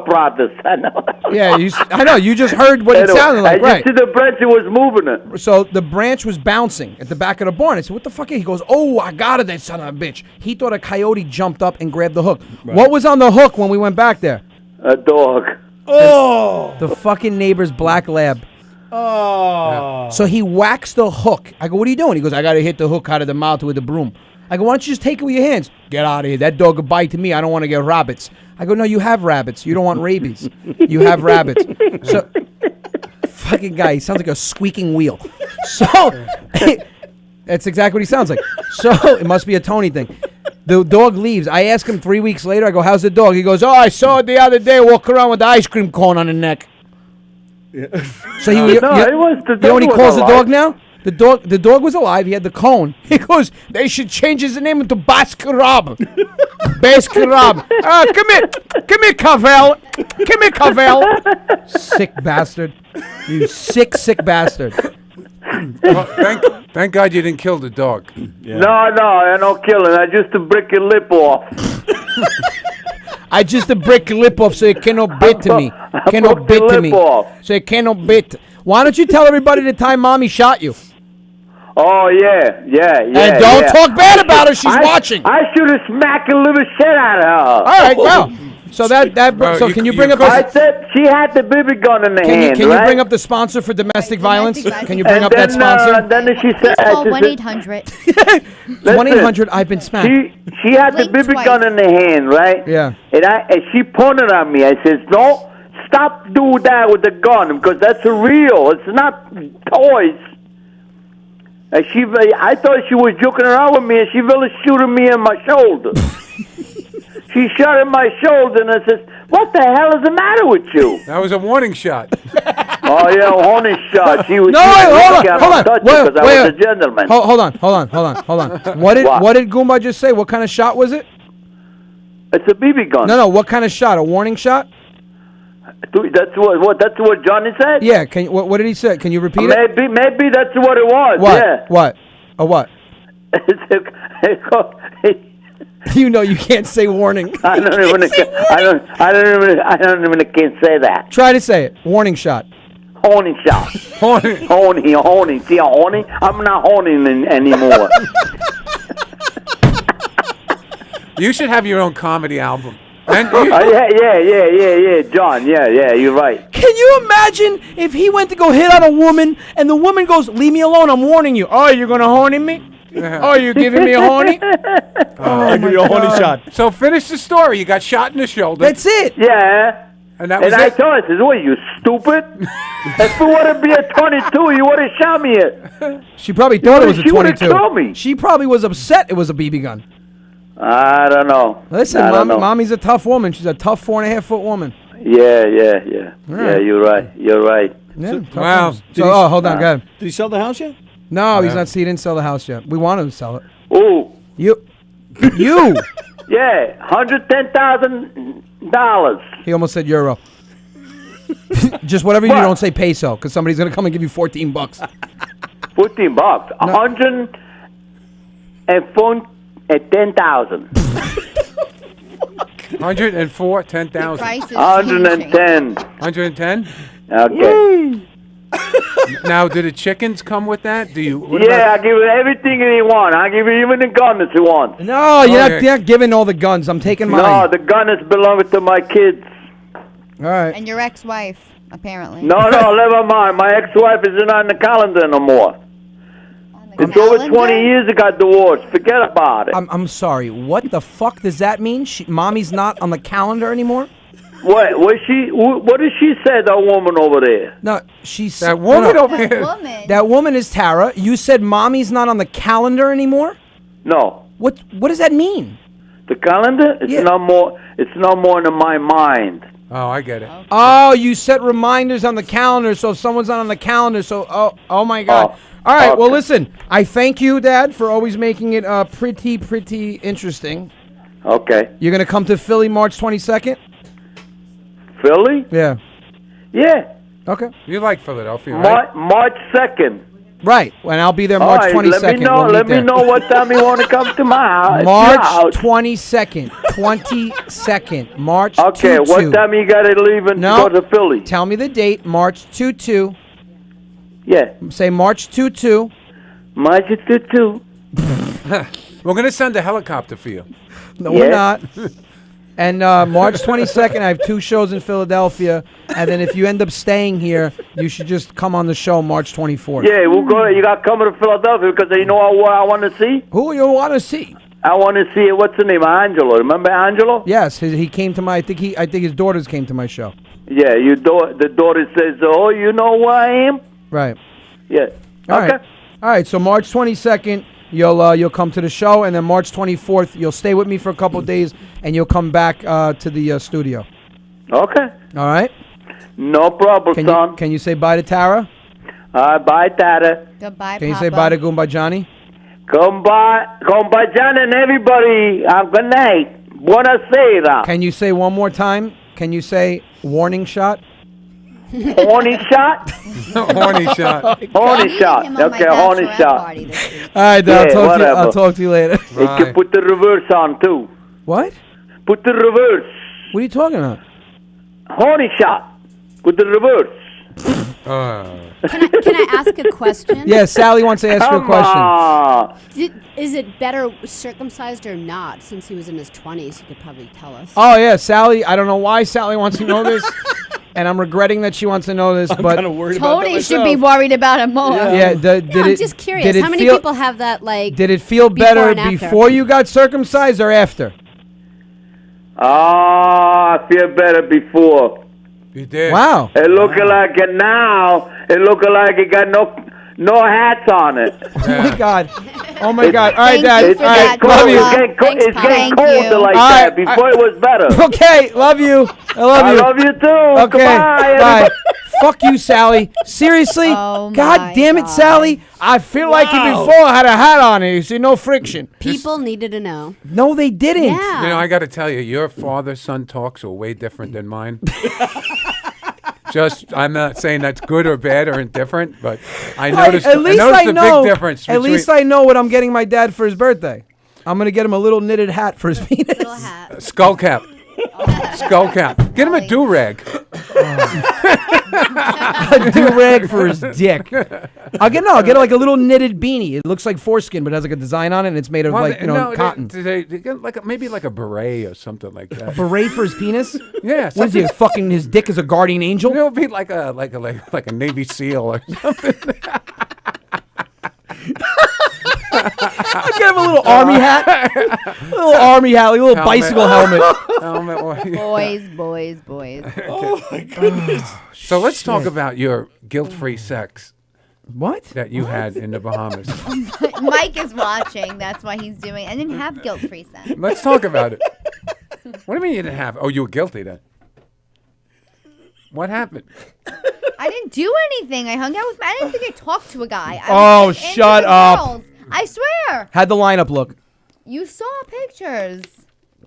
practice. I know. yeah, I know. You just heard what it sounded like, right? You see the branch, it was moving it. So the branch was bouncing at the back of the barn. I said, "What the fuck?" He goes, "Oh, I got it, that son of a bitch." He thought a coyote jumped up and grabbed the hook. What was on the hook when we went back there? A dog. Oh. The fucking neighbor's black lab. Oh. So he whacks the hook. I go, "What are you doing?" He goes, "I got to hit the hook out of the mouth with a broom." I go, "Why don't you just take it with your hands?" "Get out of here. That dog will bite to me. I don't want to get rabbits." I go, "No, you have rabbits. You don't want rabies. You have rabbits." So, fucking guy, he sounds like a squeaking wheel. So, that's exactly what he sounds like. So, it must be a Tony thing. The dog leaves. I ask him 3 weeks later. I go, "How's the dog?" He goes, "Oh, I saw it the other day walking around with the ice cream cone on the neck." So he, it was the you know what he dog calls was the dog alive. now? The dog was alive. He had the cone. He goes, "They should change his name into Baskerab." Baskerab. Come here, Cavell. Come here, Cavell. Sick bastard. You sick bastard. Well, thank God you didn't kill the dog. No, I don't killing. I just to break your lip off. I just to break your lip off so you cannot bit to me. Cannot broke bit your to lip me. off. So you cannot bit. Why don't you tell everybody the time Mommy shot you? Oh, yeah. And don't talk bad about her. She's watching. I should have smacked a little shit out of her. All right, well. So Well, can you you bring up? could- I said she had the BB gun in the hand, Can you right? bring up the sponsor for domestic violence? violence. Can you bring and up then, that sponsor? then she said, Call she said- 1-800. 1-800. I've been smacked. She had the Blink BB twice. gun in the hand, right? Yeah. And she pointed at me. I says, "No, stop doing that with the gun because that's real. It's not toys." And I thought she was joking around with me, and she really shooting me in my shoulder. She shot in my shoulder, and I says, "What the hell is the matter with you?" That was a warning shot. Oh yeah, horny shot. She was. No, she wait, was hold on. because I was a gentleman. Hold on. What did Goomba just say? What kind of shot was it? It's a BB gun. No. What kind of shot? A warning shot? That's what Johnny said. Yeah. What did he say? Can you repeat it? Maybe that's what it was. What? Yeah. What? A what? You know you can't say warning. I don't even can say that. Try to say it. Warning shot. Horny shot. Horny. See how horny? I'm not horny anymore. You should have your own comedy album. And Yeah, John. Yeah, you're right. Can you imagine if he went to go hit on a woman and the woman goes, "Leave me alone, I'm warning you." "Oh, you're going to horny me? Oh, you're giving me a horny?" I'll give you a horny shot. so finish the story. You got shot in the shoulder. That's it. Yeah. and that was And I it. told her, I said, "What, you stupid? If it would have been a 22, you would have shot me it." She probably thought it was a She would've 22. told me. She probably was upset it was a BB gun. I don't know. Listen, I don't know. Mommy's a tough woman. She's a tough 4.5-foot woman. Yeah. Yeah, right. you're right. Yeah, tough Wow. woman. So, hold on, go ahead. Did he sell the house yet? No, he didn't sell the house yet. We want him to sell it. Ooh. You. Yeah, $110,000. He almost said euro. Just whatever you do, don't say peso, because somebody's gonna come and give you $14. $14. 110,000. 104, 10,000. Price is 110. 110? Okay. Now, do the chickens come with that? Do you? What Yeah, about- I give you everything he wants. I give you even the gun that he wants. No, you're Okay. not giving all the guns. I'm taking mine. No, the gun is belonging to my kids. All right. And your ex-wife, apparently. No, never mind. My ex-wife isn't on the calendar no more. On the It's over calendar? 20 years I got divorced. Forget about it. I'm sorry. What the fuck does that mean? Mommy's not on the calendar anymore? What did she say, that woman over there? No, she's That woman no, over That here. woman. That woman is Tara. You said Mommy's not on the calendar anymore? No. What does that mean? The calendar? It's Yeah. no more in my mind. Oh, I get it. Oh, you set reminders on the calendar, so if someone's not on the calendar, oh my God. All right, well, okay. listen, I thank you, Dad, for always making it pretty interesting. Okay. You're going to come to Philly March 22nd? Philly? Yeah. Yeah. Okay. You like Philadelphia, right? March 2nd. Right, and I'll be there All March right, 22nd. let me know. We'll meet Let me there. know what time you want to come to my house. March Your house. 22nd. 22nd. March Okay, 22. what time you got to leave and No. go to Philly? Tell me the date. March 22. Yeah. Say March 22. March 22. We're going to send a helicopter for you. No, Yeah. we're not. And March 22nd, I have 2 shows in Philadelphia. And then if you end up staying here, you should just come on the show March 24th. Yeah, we'll go. You got to come to Philadelphia because you know what I want to see? Who you want to see? I want to see, what's the name? Angelo. Remember Angelo? Yes, he came to my. I think his daughters came to my show. Yeah, the daughter says, "Oh, you know who I am?" Right. Yeah. All Okay. right. All right. So March 22nd, you'll come to the show, and then March 24th you'll stay with me for a couple of days, and you'll come back to the studio. Okay. All right. No problem, son. Can you say bye to Tara? Bye, Tata. Goodbye, Can you Papa. say bye to Goomba Johnny? Goodbye, John and everybody. Good night. Buonasera. Can you say one more time? Can you say warning shot? Horny shot? Horny shot. Horny shot. Him on my Okay, horny Bachelorette shot. party this week. All right, Yeah, I'll whatever. talk to you later. You can put the reverse on, too. What? Put the reverse. What are you talking about? Horny shot. With the reverse. Can I ask a question? Yeah, Sally wants to ask you a question. on. Is it better circumcised or not? Since he was in his 20s, he could probably tell us. Oh yeah, Sally. I don't know why Sally wants to know this, and I'm regretting that she wants to know this. But Kind of worried about that Tony should myself. be worried about it more. yeah, did I'm it? just curious. Did it How many feel, people have that, like... Did it feel before better and after? before you got circumcised or after? I feel better before. You did. Wow. It looking like it now. It looking like it got no hats on it. Oh my God. Oh my God. All right, Thank Dad. you All for right, that, love you. Papa. Thanks, It's Papa. getting Thank colder you. like All that. right, Before it was better. Okay, love you. I love I you. love you too. Okay, Goodbye. bye. Fuck you, Sally. Seriously? Oh, God my damn it, God. Sally. I feel like you before I had a hat on it. You see, no friction. People needed to know. No, they didn't. Yeah. You know, I got to tell you, your father-son talks are way different than mine. I'm not saying that's good or bad or indifferent, but I noticed, At least I the know. big difference. At least I know what I'm getting my dad for his birthday. I'm gonna get him a little knitted hat for his penis. Little hat. Skull cap. Skull cap. Get him a do-rag. A do-rag for his dick. I'll get like a little knitted beanie. It looks like foreskin, but it has like a design on it, and it's made of cotton. They get maybe like a beret or something like that. Beret for his penis? Yeah. What is he? Fucking his dick is a guardian angel? It'll be like a Navy SEAL or something. I'll get him a little army hat. A little army hat, like a little bicycle helmet. Boys. Oh my goodness. So let's talk about your guilt-free sex What? that you had in the Bahamas. Mike is watching. That's why he's doing. I didn't have guilt-free sex. Let's talk about it. What do you mean you didn't have? Oh, you were guilty then. What happened? I didn't do anything. I hung out with. I didn't think I talked to a guy. Oh, was into shut the up. girls. I swear. How'd the lineup look? You saw pictures.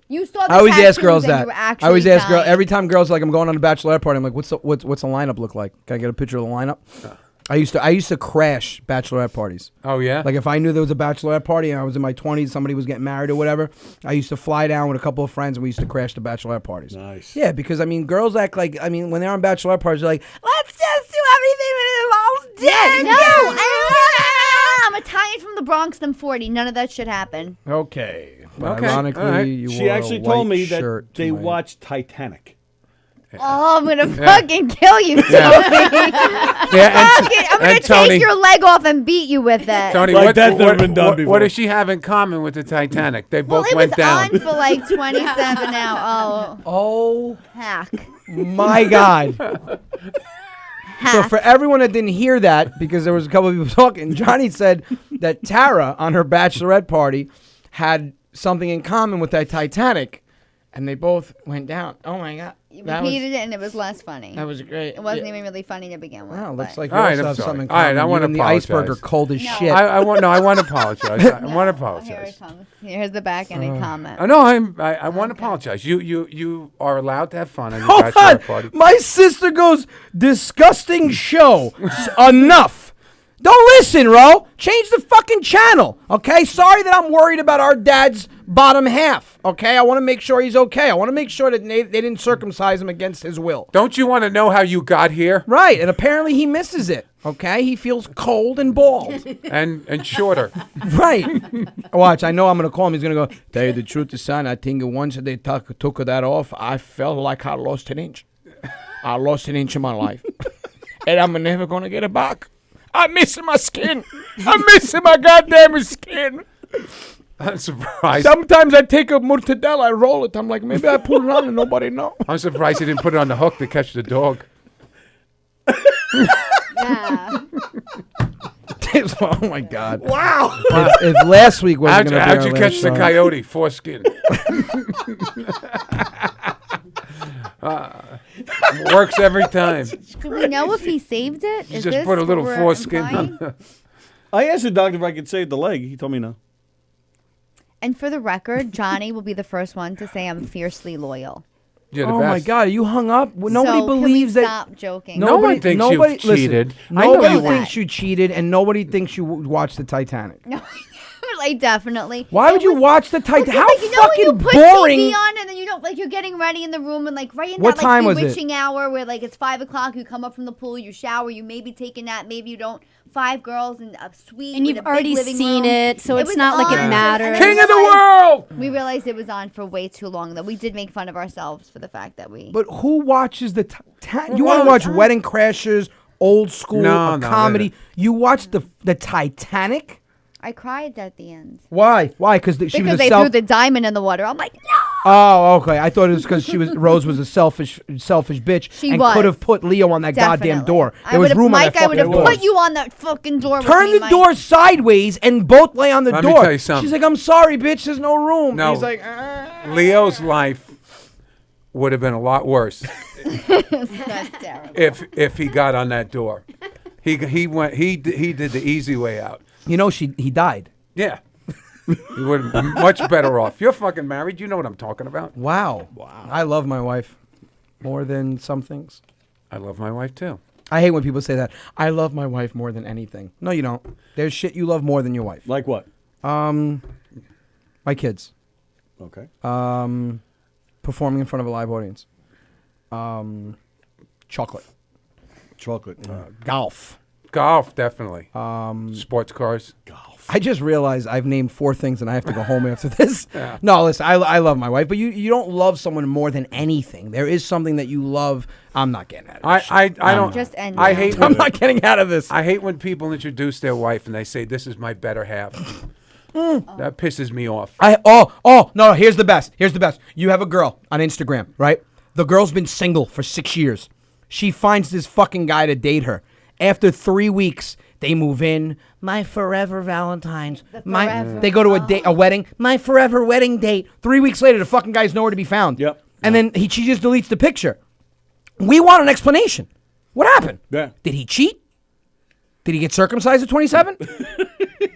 You saw. The I always ask tattoos girls and that. you were I actually always ask girls dying. every time girls are like, I'm going on a bachelorette party. I'm like, what's the lineup look like? Can I get a picture of the lineup? I used to crash bachelorette parties. Oh yeah. Like if I knew there was a bachelorette party and I was in my 20s, somebody was getting married or whatever, I used to fly down with a couple of friends and we used to crash the bachelorette parties. Nice. Yeah, because I mean, girls act like when they're on bachelorette parties, they're like, let's just do everything that involves dick. No, I'm Italian from the Bronx. I'm 40. None of that should happen. Okay. But Okay. ironically, All right. you She wore actually a told white me that shirt they tonight. watched Titanic. Oh, I'm gonna fucking kill you, Tony. Yeah, I'm gonna and Tony- take your leg off and beat you with it. Tony, Like what, that's never what- been done what- before. what does she have in common with the Titanic? They Well, both it went was down. on for like 27 now. Oh, Oh hack. my God. So for everyone that didn't hear that, because there was a couple of people talking, Johnny said that Tara on her bachelorette party had something in common with that Titanic, and they both went down. Oh my God. You That was, repeated it and it was less funny. that was great. It wasn't even really funny to begin with. Wow, looks but- like you All right, also I'm have sorry. something in All right, common. I wanna You and the iceberg are apologize. cold as No. shit. I want to apologize. I want to Oh, here apologize. it comes. Here's the back-ended comment. No, I want to apologize. You are allowed to have fun on your Hold on. bachelorette party. My sister goes, disgusting show. Enough. Don't listen, Ro. Change the fucking channel, okay? Sorry that I'm worried about our dad's bottom half, okay? I want to make sure he's okay. I want to make sure that they didn't circumcise him against his will. Don't you want to know how you got here? Right, and apparently he misses it, okay? He feels cold and bald. And shorter. Right. Watch, I know I'm going to call him. He's going to go, tell you the truth, son, I think once they took that off, I felt like I lost an inch. I lost an inch in my life. And I'm never going to get it back. I'm missing my skin. I'm missing my goddamn skin. I'm surprised. Sometimes I take a mortadella, I roll it. I'm like, maybe I put it on and nobody know. I'm surprised he didn't put it on the hook to catch the dog. Yeah. Oh my God! Wow. If last week wasn't going to be How'd our you last catch the song. coyote? Foreskin. Works every time. Do we know if he saved it? You Is just this put a little what we're foreskin implying? on. I asked the doctor if I could save the leg. He told me no. And for the record, Johnny will be the first one to say I'm fiercely loyal. You're the Oh best. my God! Are you hung up? Nobody so believes can we that. Stop joking. No one thinks you've cheated. I know Nobody you thinks you cheated, and nobody thinks you watched the Titanic. No, like definitely. Why would you watch the Titanic? Because, How like, you know when you fucking put boring! TV on and then you don't like you're getting ready in the room and like right in What that time was like it? bewitching hour where like it's 5 o'clock, you come up from the pool, you shower, you maybe take a nap, maybe you don't. 5 girls in a suite, And with you've a big already living seen room. it, so it's was not like it on, matters. and King we of the realized- world! We realized it was on for way too long. Though we did make fun of ourselves for the fact that we. But who watches the Titanic? You want to watch Wedding Crashers, old school, No, a no, comedy? wait You watch the Titanic? I cried at the end Why? Why? Because she because was a they self. threw the diamond in the water. I'm like, no. Oh, okay. I thought it was because Rose was a selfish bitch She and was. could have put Leo on that goddamn Definitely. door. I There was would've- room Mike, on that I would fucking have door. put you on that fucking door. with Turn me, the Mike. door sideways and both lay on the Let me door. tell you something. She's like, "I'm sorry, bitch. There's no room." No. He's like, Leo's life would have been a lot worse That's terrible. if he got on that door. He did the easy way out. You know, he died. Yeah. He would have been much better off. You're fucking married. You know what I'm talking about. Wow. I love my wife more than some things. I love my wife too. I hate when people say that. I love my wife more than anything. No, you don't. There's shit you love more than your wife. Like what? My kids. Okay. Performing in front of a live audience. Chocolate. Chocolate. Golf. Golf, definitely. Sports cars. I just realized I've named 4 things and I have to go home after this. No, listen, I love my wife, but you don't love someone more than anything. There is something that you love. I'm not getting out of this. I don't. Just end I now. hate. I'm When, not getting out of this. I hate when people introduce their wife and they say, "This is my better half." That pisses me off. No, here's the best. Here's the best. You have a girl on Instagram, right? The girl's been single for 6 years. She finds this fucking guy to date her. After 3 weeks, they move in. My forever Valentine's. They go to a wedding. My forever wedding date. 3 weeks later, the fucking guy's nowhere to be found. Yep. And then she just deletes the picture. We want an explanation. What happened? Yeah. Did he cheat? Did he get circumcised at 27?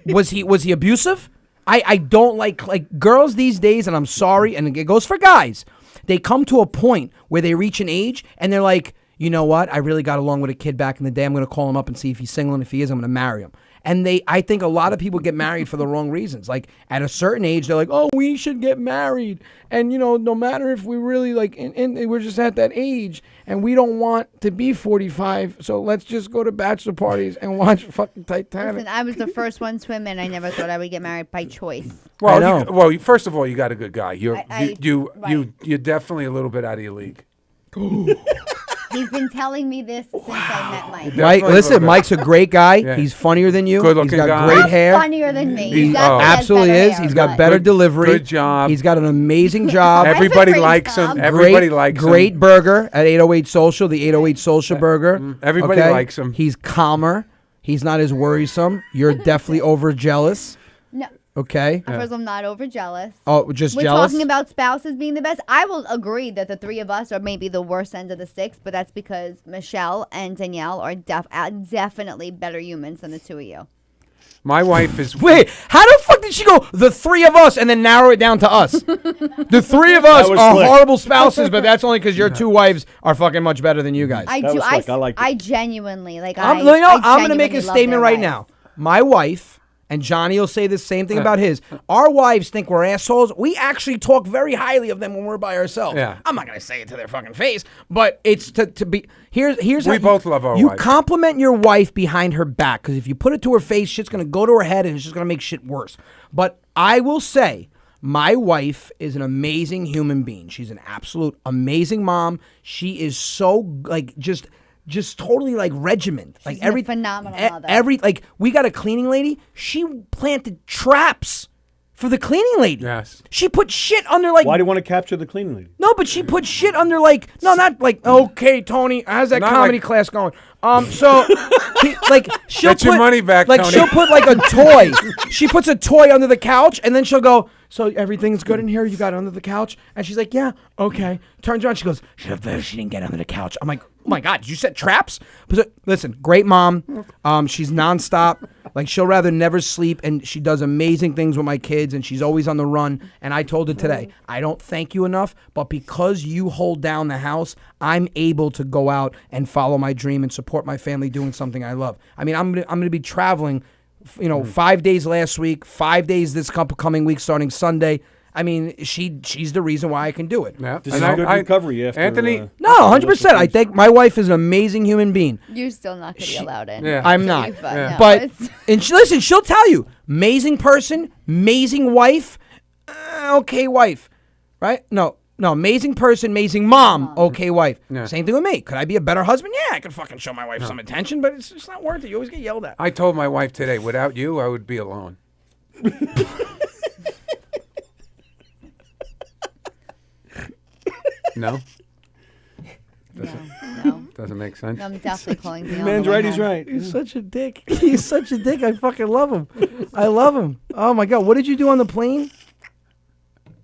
Was he abusive? I don't like girls these days, and I'm sorry, and it goes for guys. They come to a point where they reach an age and they're like, you know what? I really got along with a kid back in the day. I'm going to call him up and see if he's single, and if he is, I'm going to marry him. And I think a lot of people get married for the wrong reasons. Like at a certain age, they're like, oh, we should get married. And no matter if we really and we're just at that age and we don't want to be 45. So let's just go to bachelor parties and watch fucking Titanic. Listen, I was the first one to admit I never thought I would get married by choice. Well, I know. First of all, you got a good guy. You're right. you're definitely a little bit out of your league. He's been telling me this since I met Mike. Mike, Definitely listen, a little bit. Mike's a great guy. Yeah. He's funnier than you. Good-looking He's got guy. great Not hair. funnier than me. He Absolutely is. He's got better delivery. Good job. He's got an amazing job. Everybody great likes him. job. Everybody likes him. Great burger at 808 Social, the 808 Social burger. Everybody likes him. He's calmer. He's not as worrisome. You're definitely over jealous. No, Okay. first I'm not over jealous. Oh, just We're jealous? talking about spouses being the best. I will agree that the 3 of us are maybe the worst end of the 6, but that's because Michelle and Danielle are definitely better humans than the 2 of you. My wife is. Wait, how the fuck did she go, the 3 of us, and then narrow it down to us? The 3 of us was are slick. horrible spouses, but that's only because your 2 wives are fucking much better than you guys. I That do. was slick. I liked it. I genuinely like. I'm I going to make a genuinely love statement their right wives. now. My wife, and Johnny will say the same thing about his, our wives think we're assholes. We actually talk very highly of them when we're by ourselves. Yeah. I'm not going to say it to their fucking face, but it's to be, here's We how both love our You wives. compliment your wife behind her back, because if you put it to her face, shit's going to go to her head, and it's just going to make shit worse. But I will say, my wife is an amazing human being. She's an absolute amazing mom. She is so, just totally regiment. Like She's a phenomenal mother. we got a cleaning lady. She planted traps for the cleaning lady. Yes. She put shit under like. Why do you want to capture the cleaning lady? No, but she put shit under like. No, not like. Okay, Tony, how's that Not comedy like- class going? So, she'll Get your money back, Like Tony. she'll put like a toy. She puts a toy under the couch, and then she'll go. So everything's good in here. You got it under the couch, and she's like, yeah, okay. Turns around, she goes, she didn't get under the couch. I'm like, oh my god, did you set traps? But listen, great mom. She's nonstop. Like she'll rather never sleep, and she does amazing things with my kids, and she's always on the run. And I told her today, I don't thank you enough, but because you hold down the house, I'm able to go out and follow my dream and support my family doing something I love. I mean, I'm gonna be traveling, 5 days last week, 5 days this coming week starting Sunday. I mean, she's the reason why I can do it. Yeah. This is a good recovery after. Anthony. No, 100%. I think my wife is an amazing human being. You're still not going to be allowed in. Yeah. I'm So not. you're fine. Yeah. No, But it's- and listen, she'll tell you, amazing person, amazing wife, okay wife, right? No, amazing person, amazing mom, okay wife. Yeah. Same thing with me. Could I be a better husband? Yeah, I could fucking show my wife some attention, but it's just not worth it. You always get yelled at. I told my wife today, without you, I would be alone. No? no. Doesn't make sense. I'm definitely calling the Man's right, he's right. He's such a dick. He's such a dick. I fucking love him. I love him. Oh my god, what did you do on the plane?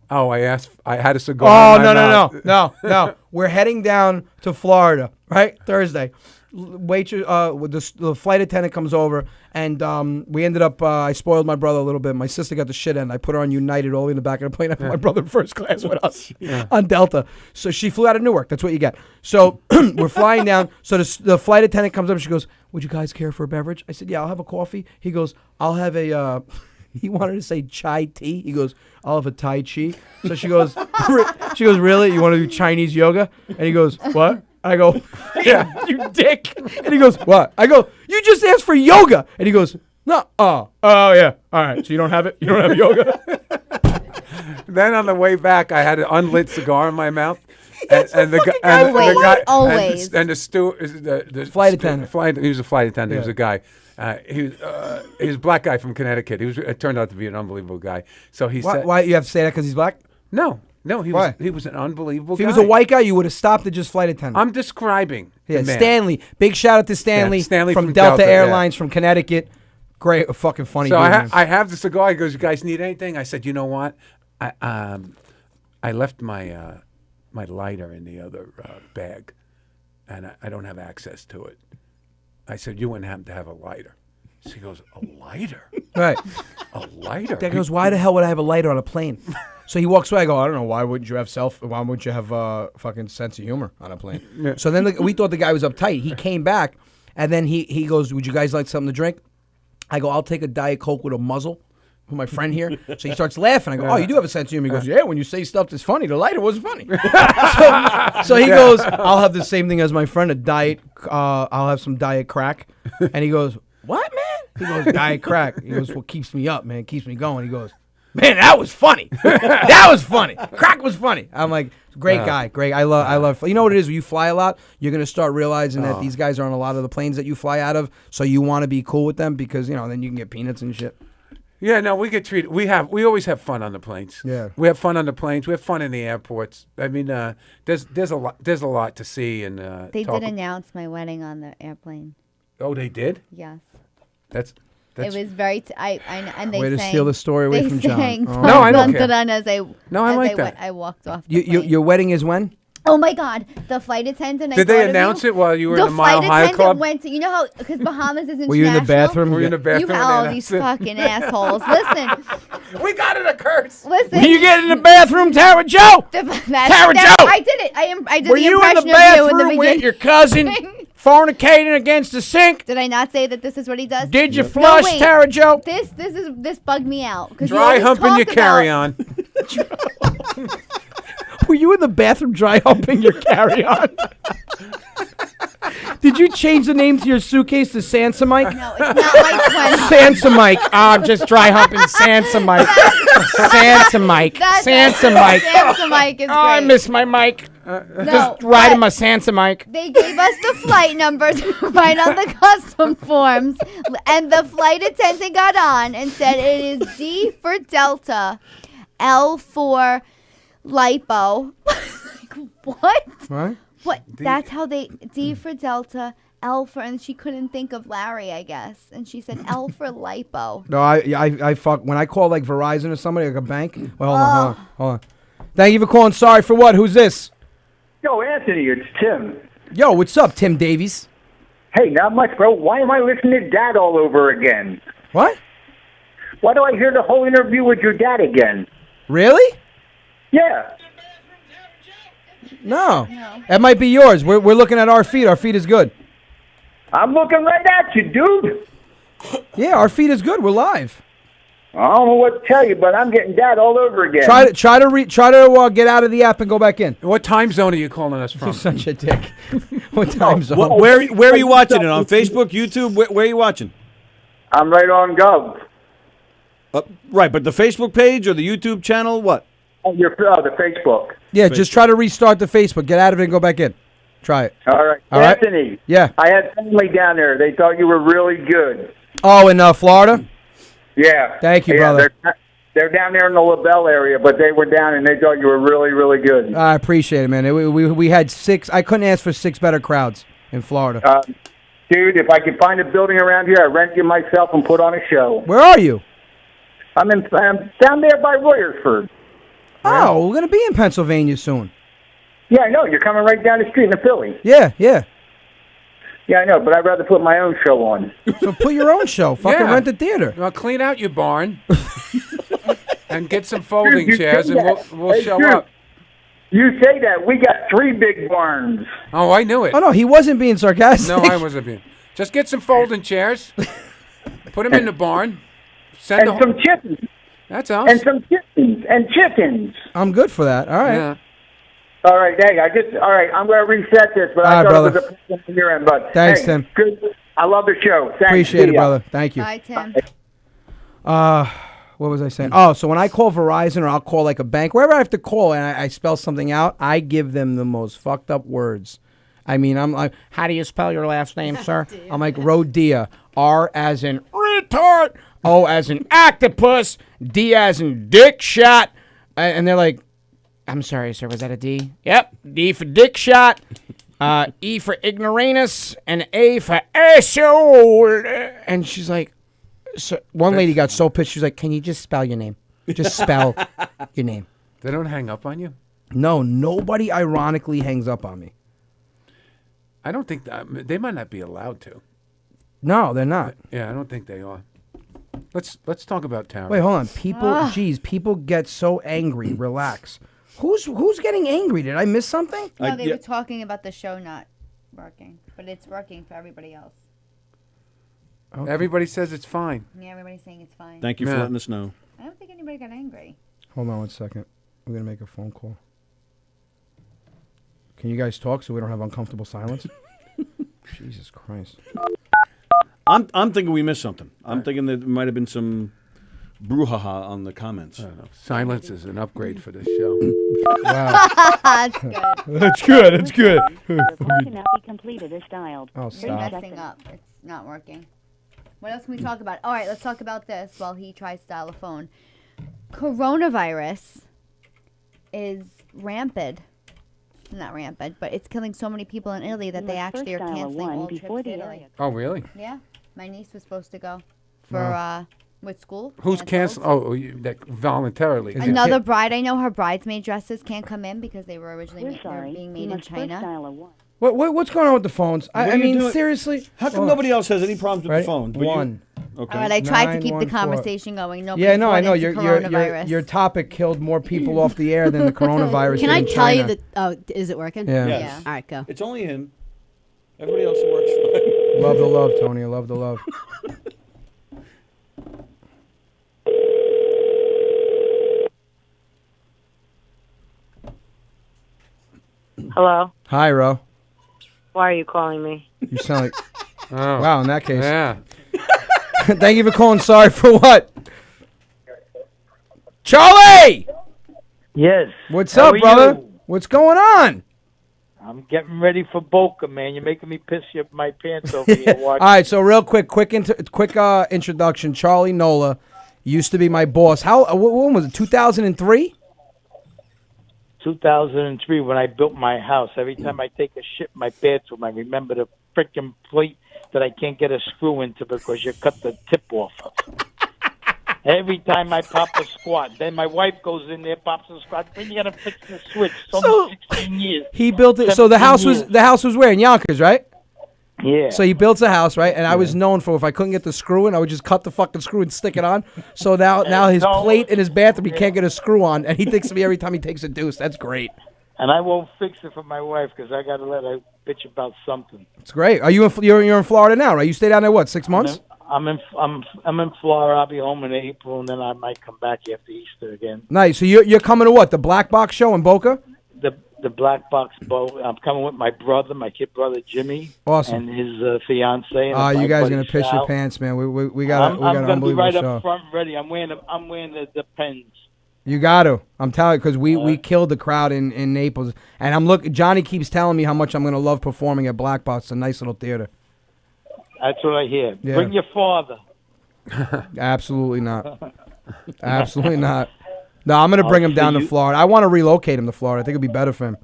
Oh, I had a cigar. Oh, in my mouth. no. We're heading down to Florida, right? Thursday. The flight attendant comes over, and we ended up, I spoiled my brother a little bit. My sister got the shit end. I put her on United all the way in the back of the plane. I put my brother in first class with us on Delta. So she flew out of Newark. That's what you get. So we're flying down. So the flight attendant comes up and she goes, would you guys care for a beverage? I said, yeah, I'll have a coffee. He goes, I'll have a... He wanted to say chai tea. He goes, I'll have a Tai Chi. So she goes, really? You want to do Chinese yoga? And he goes, what? I go, yeah, you dick. And he goes, what? I go, you just asked for yoga. And he goes, no, oh, yeah. All right, so you don't have it? You don't have yoga? Then on the way back, I had an unlit cigar in my mouth. And the Always. and the steward, the Flight attendant. He was a flight attendant. He was Yeah. a guy. He was a black guy from Connecticut. It turned out to be an unbelievable guy. So he said, Why you have to say that because he's black? No, Why? he was an unbelievable If guy. he was a white guy, you would have stopped at just flight attendant. I'm describing. Yeah, the man. Stanley. Big shout out to Stanley, Yeah, Stanley from from Delta Delta, yeah. Airlines from Connecticut. Great, fucking funny So dude. man. I have the cigar. He goes, you guys need anything? I said, you know what? I left my my lighter in the other bag, and I don't have access to it. I said, you wouldn't happen to have a lighter? She goes, a lighter? Right. A lighter? Dad goes, why the hell would I have a lighter on a plane? So he walks away. I go, I don't know. Why wouldn't you have why wouldn't you have fucking sense of humor on a plane? Yeah. So then we thought the guy was uptight. He came back, and then he goes, would you guys like something to drink? I go, I'll take a Diet Coke with a muzzle. With my friend here. So he starts laughing. I go, oh, you do have a sense of humor. He goes, yeah, when you say stuff that's funny, the lighter wasn't funny. so he goes, I'll have the same thing as my friend, a diet, I'll have some diet crack. And he goes, what, man? He goes, diet crack. He goes, what keeps me up, man, keeps me going. He goes, man, that was funny. That was funny. Crack was funny. I'm like, great guy, great. I love. You know what it is? When you fly a lot, you're gonna start realizing that these guys are on a lot of the planes that you fly out of. So you want to be cool with them because then you can get peanuts and shit. Yeah, no, we get treated. We always have fun on the planes. Yeah. We have fun on the planes. We have fun in the airports. I mean, there's a lot to see and. They talk. did announce my wedding on the airplane. Oh, they did. Yes. That's. It was very. And they Way to sang, steal the story away they from John. sang Oh. No, I don't dun, care. dun, as I like that. I walked off. The plane. Your wedding is when? Oh my God! The flight attendant. Did they announce it while you were in the Mile High The flight attendant Club? went to how because Bahamas is international. Were you in the bathroom? Were you in the bathroom? You when they all announced these it? fucking assholes. Listen, We got it a curse. listen. You get in the bathroom, Tara Joe. Tara Joe! I did it. I did Were the you in impression the of you in the bathroom with beginning. your cousin fornicating against the sink? Did I not say that this is what he does? Did you No, flush, wait. Tara Joe? This bugged me out. Dry humping your carry-on. Were you in the bathroom dry humping your carry-on? Did you change the name to your suitcase to Sansa Mike? No, it's not like when. Sansa Mike. I'm just dry humping Sansa Mike. Sansa Mike. That's Sansa Mike. Sansa Mike is great. Oh, I miss my mic. Just riding my Sansa Mike. They gave us the flight numbers right on the custom forms, and the flight attendant got on and said it is D for Delta, L for lipo. Like, what? Right? What? That's how they D for Delta, L for, and she couldn't think of Larry, I guess, and she said L for lipo. No, I fuck when I call like Verizon or somebody like a bank. Well, hold on. Thank you for calling. Sorry for what? Who's this? Yo, Anthony, it's Tim. Yo, what's up, Tim Davies? Hey, not much, bro. Why am I listening to Dad all over again? What? Why do I hear the whole interview with your dad again? Really? Yeah. No. That might be yours. We're looking at our feed. Our feed is good. I'm looking right at you, dude. Yeah, our feed is good. We're live. I don't know what to tell you, but I'm getting Dad all over again. Try to get out of the app and go back in. What time zone are you calling us from? You're such a dick. What time zone? Where are you watching it? On Facebook, YouTube? Where are you watching? I'm right on Gov. Right, but the Facebook page or the YouTube channel? What? Oh, the Facebook. Yeah, just try to restart the Facebook. Get out of it and go back in. Try it. All right. All right. Anthony. Yeah. I had family down there. They thought you were really good. Oh, in Florida? Yeah. Thank you, brother. They're down there in the LaBelle area, but they were down and they thought you were really, really good. I appreciate it, man. We had 6. I couldn't ask for 6 better crowds in Florida. Dude, if I could find a building around here, I'd rent you myself and put on a show. Where are you? I'm down there by Royersford. Oh, we're going to be in Pennsylvania soon. Yeah, I know. You're coming right down the street in Philly. Yeah. Yeah, I know, but I'd rather put my own show on. So put your own show. Fucking rent a theater. Well, clean out your barn and get some folding Dude, chairs, and we'll Hey, show dude, up. You say that. We got 3 big barns. Oh, I knew it. Oh, no, he wasn't being sarcastic. No, I wasn't being. Just get some folding chairs, put them in the barn, And some chickens. That's all. And some chickens. I'm good for that. All right. Yeah. All right, hey, all right, I'm going to reset this, but I thought it was a problem on your end. But Thanks, hey, Tim. Good. I love the show. Thanks. Appreciate it, brother. Thank you. Bye, Tim. What was I saying? Oh, so when I call Verizon or I'll call like a bank, wherever I have to call and I spell something out, I give them the most fucked up words. I mean, I'm like, how do you spell your last name, sir? I'm like, Rodia. R as in retard. O as in octopus. D as in dick shot. And they're like, I'm sorry, sir, was that a D? Yep, D for dick shot. E for ignoramus. And A for asshole. And she's like, so one lady got so pissed. She's like, can you just spell your name? Just spell your name. They don't hang up on you? No, nobody ironically hangs up on me. I don't think they might not be allowed to. No, they're not. Yeah, I don't think they are. Let's talk about Tara. Wait, hold on. People get so angry. Relax. Who's getting angry? Did I miss something? No, they were talking about the show not working, but it's working for everybody else. Okay. Everybody says it's fine. Yeah, everybody's saying it's fine. Thank you for letting us know. I don't think anybody got angry. Hold on 1 second. We're going to make a phone call. Can you guys talk so we don't have uncomfortable silence? Jesus Christ. I'm thinking we missed something. I'm thinking there might have been some brouhaha on the comments. I don't know. Silence is an upgrade for this show. Wow. That's good. That's good. That's good. cannot be completed as dialed. Oh, You're stop. messing up. It's not working. What else can we talk about? All right, let's talk about this while he tries to dial a phone. Coronavirus is rampant. Not rampant, but it's killing so many people in Italy that they actually are canceling all trips to Italy. Oh, really? Yeah. My niece was supposed to go for with school. Who's canceled? Oh, that voluntarily. Another bride. I know her bridesmaid dresses can't come in because they were originally being made in China. What's going on with the phones? I mean, seriously. How come nobody else has any problems with the phone? But One. Okay. All right, I tried to keep the 914. conversation going. Nobody Yeah, no, I know. Coronavirus. Your topic killed more people off the air than the coronavirus. Can did I in tell you China. that? Oh, is it working? Yeah. Yes. Yeah. All right, go. It's only him. Everybody else works fine. Love the love, Tony. I love the love. Hello? Hi, Ro. Why are you calling me? You sound like. Oh. Wow, in that case. Yeah. Thank you for calling. Sorry for what? Charlie! Yes. What's How up, are brother? you? What's going on? I'm getting ready for Boca, man. You're making me piss my pants over here. All right, so real quick introduction. Charlie Nola used to be my boss. When was it? 2003. 2003, when I built my house. Every time I take a shit in my bathroom, I remember the freaking plate that I can't get a screw into because you cut the tip off of. Every time I pop a squat, then my wife goes in there, pops a squat. Then you gotta fix the switch. So 16 years. He built it. So the house was where in Yonkers, right? Yeah. So he built a house, right? And I was known for if I couldn't get the screw in, I would just cut the fucking screw and stick it on. So now his plate in his bathroom, he can't get a screw on, and he thinks of me every time he takes a deuce. That's great. And I won't fix it for my wife because I gotta let her bitch about something. It's great. Are you you're in Florida now, right? You stay down there what, 6 months? I'm in Florida. I'll be home in April, and then I might come back after Easter again. Nice. So you're coming to what? The Black Box show in Boca? The Black Box boat. I'm coming with my brother, my kid brother Jimmy, awesome, and his fiance. You guys are gonna piss your pants, man. We got an I'm gonna be right show. up front, ready. I'm wearing the pens. You got to. I'm telling you, because we killed the crowd in Naples, and Johnny keeps telling me how much I'm gonna love performing at Black Box. It's a nice little theater. That's what I hear. Yeah. Bring your father. Absolutely not. Absolutely not. No, I'm gonna bring him down to Florida. I want to relocate him to Florida. I think it'd be better for him.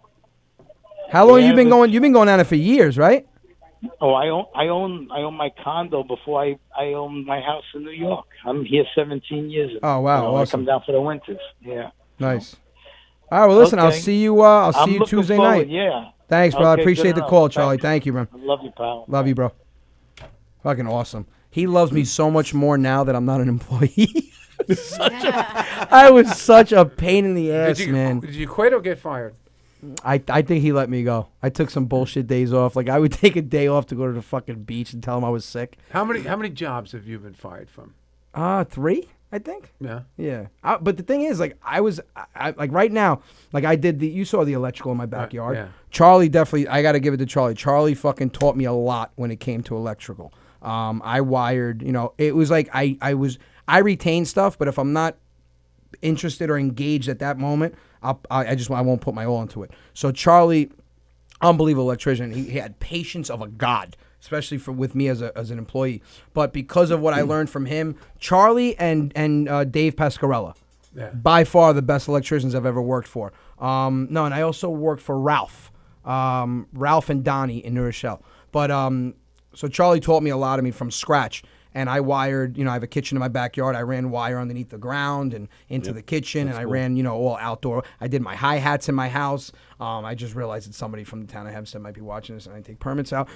How long you been going? You've been going down there for years, right? Oh, I own my condo before I owned my house in New York. I'm here 17 years. Oh wow, awesome. I come down for the winters. Yeah. Nice. All right, well listen, I'll see you. I'll see you Tuesday night. Yeah. Thanks, bro. I appreciate the call, Charlie. Thank you, man. I love you, pal. Love you, bro. Fucking awesome. He loves me so much more now that I'm not an employee. I was such a pain in the ass, man. Did you quit or get fired? I think he let me go. I took some bullshit days off. Like I would take a day off to go to the fucking beach and tell him I was sick. How many jobs have you been fired from? 3, I think. Yeah. Yeah. But the thing is, like I like right now, like I did you saw the electrical in my backyard. Yeah. Charlie definitely. I got to give it to Charlie. Charlie fucking taught me a lot when it came to electrical. I wired. It was like I retain stuff, but if I'm not interested or engaged at that moment, I won't put my all into it. So Charlie, unbelievable electrician. He had patience of a god, especially with me as an employee. But because of what I learned from him, Charlie and Dave Pascarella, by far the best electricians I've ever worked for. And I also worked for Ralph and Donnie in New Rochelle. But so Charlie taught me a lot from scratch. And I wired, I have a kitchen in my backyard. I ran wire underneath the ground and into the kitchen. And I ran, all outdoor. I did my hi-hats in my house. I just realized that somebody from the town of Hempstead might be watching this, and I take permits out.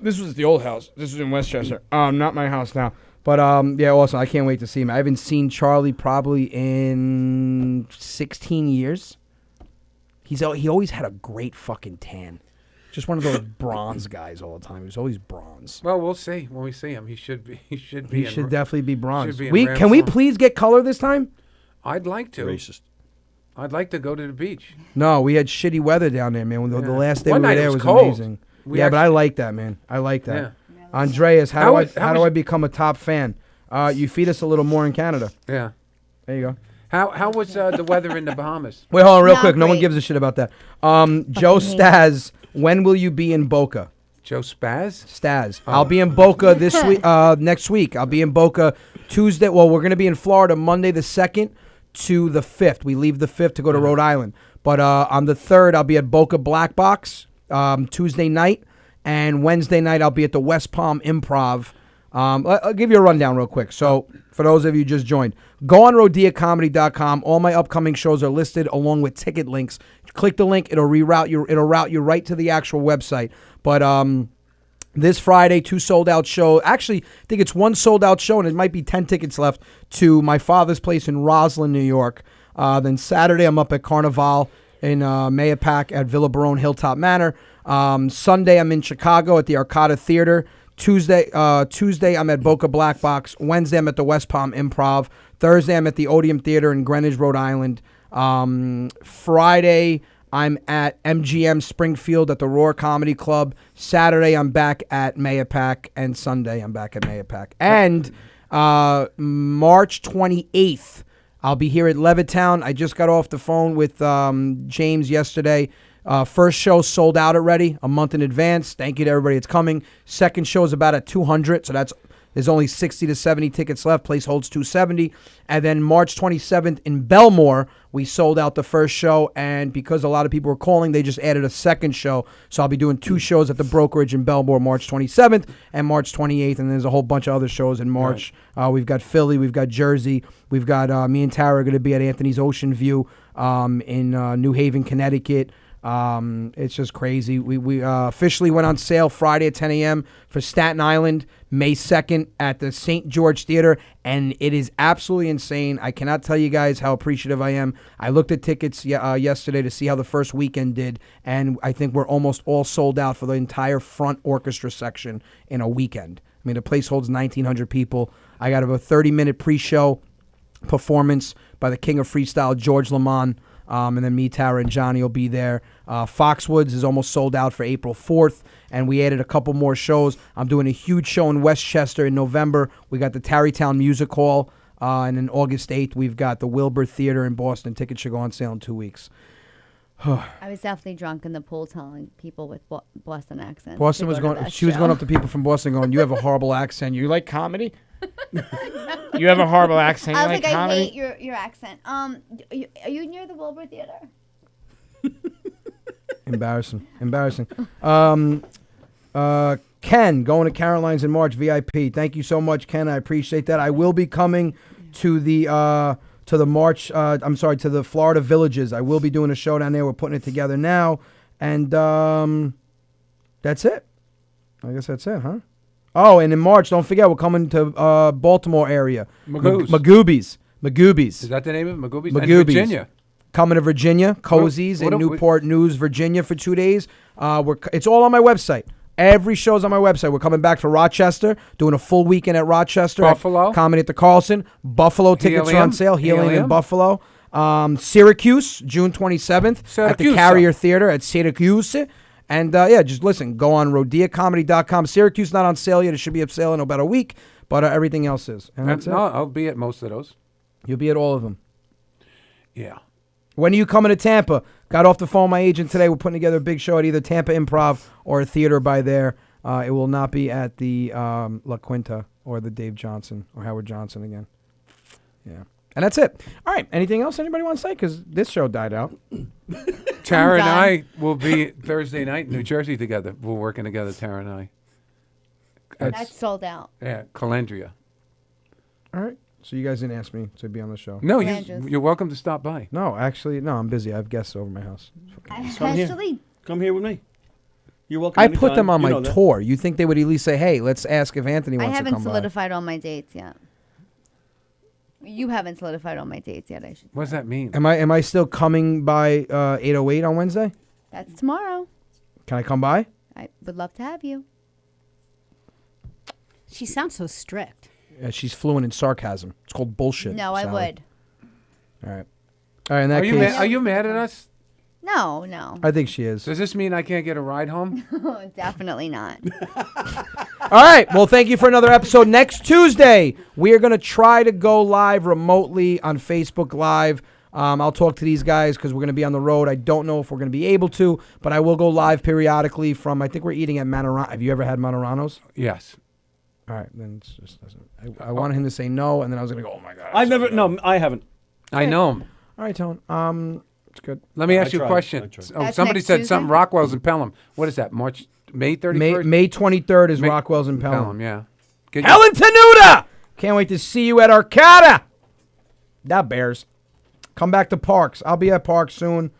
This was the old house. This was in Westchester. Not my house now. But, yeah, awesome. I can't wait to see him. I haven't seen Charlie probably in 16 years. He always had a great fucking tan. Just one of those bronze guys all the time. He was always bronze. Well, we'll see when we see him. He should be. He should definitely be bronze. Can we please get color this time? I'd like to. Racist. I'd like to go to the beach. No, we had shitty weather down there, man. The last day One we were night there it was cold. amazing. But I like that, man. I like that. Yeah. Andreas, how do I become a top fan? You feed us a little more in Canada. Yeah. There you go. How was the weather in the Bahamas? Wait, hold on real quick. No one gives a shit about that. Joe Staz, when will you be in Boca? Joe Spaz? Staz. Oh. I'll be in Boca this week. Next week. I'll be in Boca Tuesday. Well, we're going to be in Florida Monday the 2nd to the 5th. We leave the 5th to go to Rhode Island. But on the 3rd, I'll be at Boca Black Box Tuesday night. And Wednesday night, I'll be at the West Palm Improv. I'll give you a rundown real quick. So for those of you who just joined, go on rodiacomedy.com. All my upcoming shows are listed along with ticket links. Click the link. It'll route you right to the actual website. But this Friday, 2 sold-out shows. Actually, I think it's 1 sold-out show, and it might be 10 tickets left to my father's place in Roslyn, New York. Then Saturday, I'm up at Carnival in Mayapack at Villa Barone Hilltop Manor. Sunday, I'm in Chicago at the Arcada Theater. Tuesday, I'm at Boca Black Box. Wednesday, I'm at the West Palm Improv. Thursday, I'm at the Odeum Theater in Greenwich, Rhode Island. Friday, I'm at MGM Springfield at the Roar Comedy Club. Saturday, I'm back at Mayapack. And Sunday, I'm back at Mayapack. And March 28th, I'll be here at Levittown. I just got off the phone with James yesterday. First show sold out already a month in advance. Thank you to everybody that's coming. Second show is about at 200, so there's only 60 to 70 tickets left. Place holds 270. And then March 27th in Belmore, we sold out the first show, and because a lot of people were calling, they just added a second show. So I'll be doing 2 shows at the brokerage in Belmore, March 27th and March 28th, and there's a whole bunch of other shows in March. Right. We've got Philly, we've got Jersey, we've got me and Tara are going to be at Anthony's Ocean View in New Haven, Connecticut. It's just crazy. We officially went on sale Friday at 10 a.m. for Staten Island, May 2nd at the St. George Theater, and it is absolutely insane. I cannot tell you guys how appreciative I am. I looked at tickets yesterday to see how the first weekend did, and I think we're almost all sold out for the entire front orchestra section in a weekend. I mean, the place holds 1,900 people. I got a 30-minute pre-show performance by the king of freestyle, George Lamont. And then me, Tara, and Johnny will be there. Foxwoods is almost sold out for April 4th, and we added a couple more shows. I'm doing a huge show in Westchester in November. We got the Tarrytown Music Hall, and then August 8th, we've got the Wilbur Theater in Boston. Tickets should go on sale in 2 weeks. I was definitely drunk in the pool telling people with Boston accents. Boston was going. She was going up to people from Boston going, "You have a horrible accent. You like comedy? You have a horrible accent. You I was like, comedy? I hate your accent. Are you near the Wilbur Theater? Embarrassing. Ken, going to Caroline's in March, VIP. Thank you so much, Ken. I appreciate that. I will be coming to the March. To the Florida Villages. I will be doing a show down there. We're putting it together now, and that's it. I guess that's it, huh? Oh, and in March, don't forget, we're coming to Baltimore area. Magoobies. Is that the name of it? Magoobies? And Virginia. Coming to Virginia, Cozy's in Newport News, Virginia for 2 days. It's all on my website. Every show's on my website. We're coming back to Rochester, doing a full weekend at Rochester. Buffalo. Comedy at the Carlson. Buffalo tickets are on sale. Helium in Buffalo. Syracuse, June 27th at the Carrier Theater at Syracuse. And, just listen, go on rodiacomedy.com. Syracuse not on sale yet. It should be up sale in about a week, but everything else is. And that's it. I'll be at most of those. You'll be at all of them. Yeah. When are you coming to Tampa? Got off the phone with my agent today. We're putting together a big show at either Tampa Improv or a theater by there. It will not be at the La Quinta or the Dave Johnson or Howard Johnson again. Yeah. And that's it. All right. Anything else anybody want to say? Because this show died out. Tara and I will be Thursday night in New Jersey together. We're working together, Tara and I. That's sold out. Yeah, Calandria. All right. So you guys didn't ask me to be on the show. No, you're welcome to stop by. No, actually, I'm busy. I have guests over my house. Come here with me. You're welcome. I put them on my tour. You think they would at least say, "Hey, let's ask if Anthony wants to come by." I haven't solidified all my dates yet. You haven't solidified all my dates yet, I should say. What does that mean? Am I still coming by 808 on Wednesday? That's tomorrow. Can I come by? I would love to have you. She sounds so strict. She's fluent in sarcasm. It's called bullshit. No, Sally. I would. All right. In that case, are you mad at us? No. I think she is. Does this mean I can't get a ride home? Definitely not. All right. Well, thank you for another episode. Next Tuesday, we are going to try to go live remotely on Facebook Live. I'll talk to these guys because we're going to be on the road. I don't know if we're going to be able to, but I will go live periodically from, I think we're eating at Manorano. Have you ever had Manorano's? Yes. All right. Then it's just I wanted him to say no, and then I was going to go, oh, my God. I haven't. I know him. All right, Tone. It's good. Let me ask you a question. Somebody said something. Rockwell's in Pelham. What is that? May 31st? May 23rd is Rockwell's in Pelham. Yeah. Helen Tenuta! Can't wait to see you at Arcata. That bears. Come back to Parks. I'll be at Parks soon.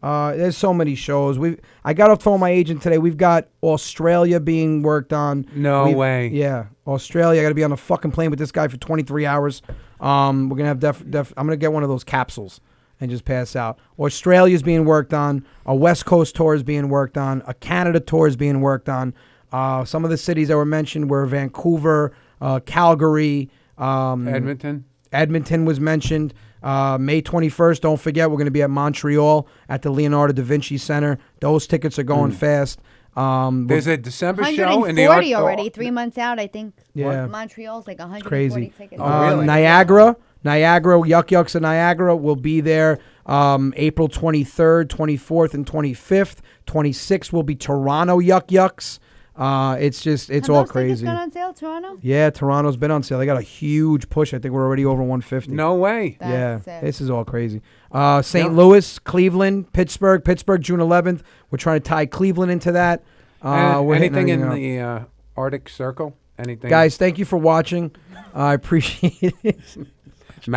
There's so many shows. I got off the phone with my agent today. We've got Australia being worked on. No way. Yeah, Australia. I got to be on a fucking plane with this guy for 23 hours. We're gonna have I'm gonna get one of those capsules and just pass out. Australia's being worked on. A West Coast tour is being worked on. A Canada tour is being worked on. Some of the cities that were mentioned were Vancouver, Calgary, Edmonton. Edmonton was mentioned. May 21st, don't forget, we're going to be at Montreal at the Leonardo da Vinci Center. Those tickets are going fast. There's a December show in the 140 already, 3 months out, I think. Yeah. Montreal's like 140 crazy. tickets. Oh, really? Niagara, Yuck Yucks of Niagara will be there April 23rd, 24th, and 25th. 26th will be Toronto Yuck Yucks. It's all crazy. Gone on sale, Toronto? Yeah, Toronto's been on sale. They got a huge push. I think we're already over 150. No way. Yeah, That's it. this is all crazy. St. Louis, Cleveland, Pittsburgh, June 11th. We're trying to tie Cleveland into that. We're hitting Anything in everything up. the Arctic Circle? Anything? Guys, thank you for watching. I appreciate it.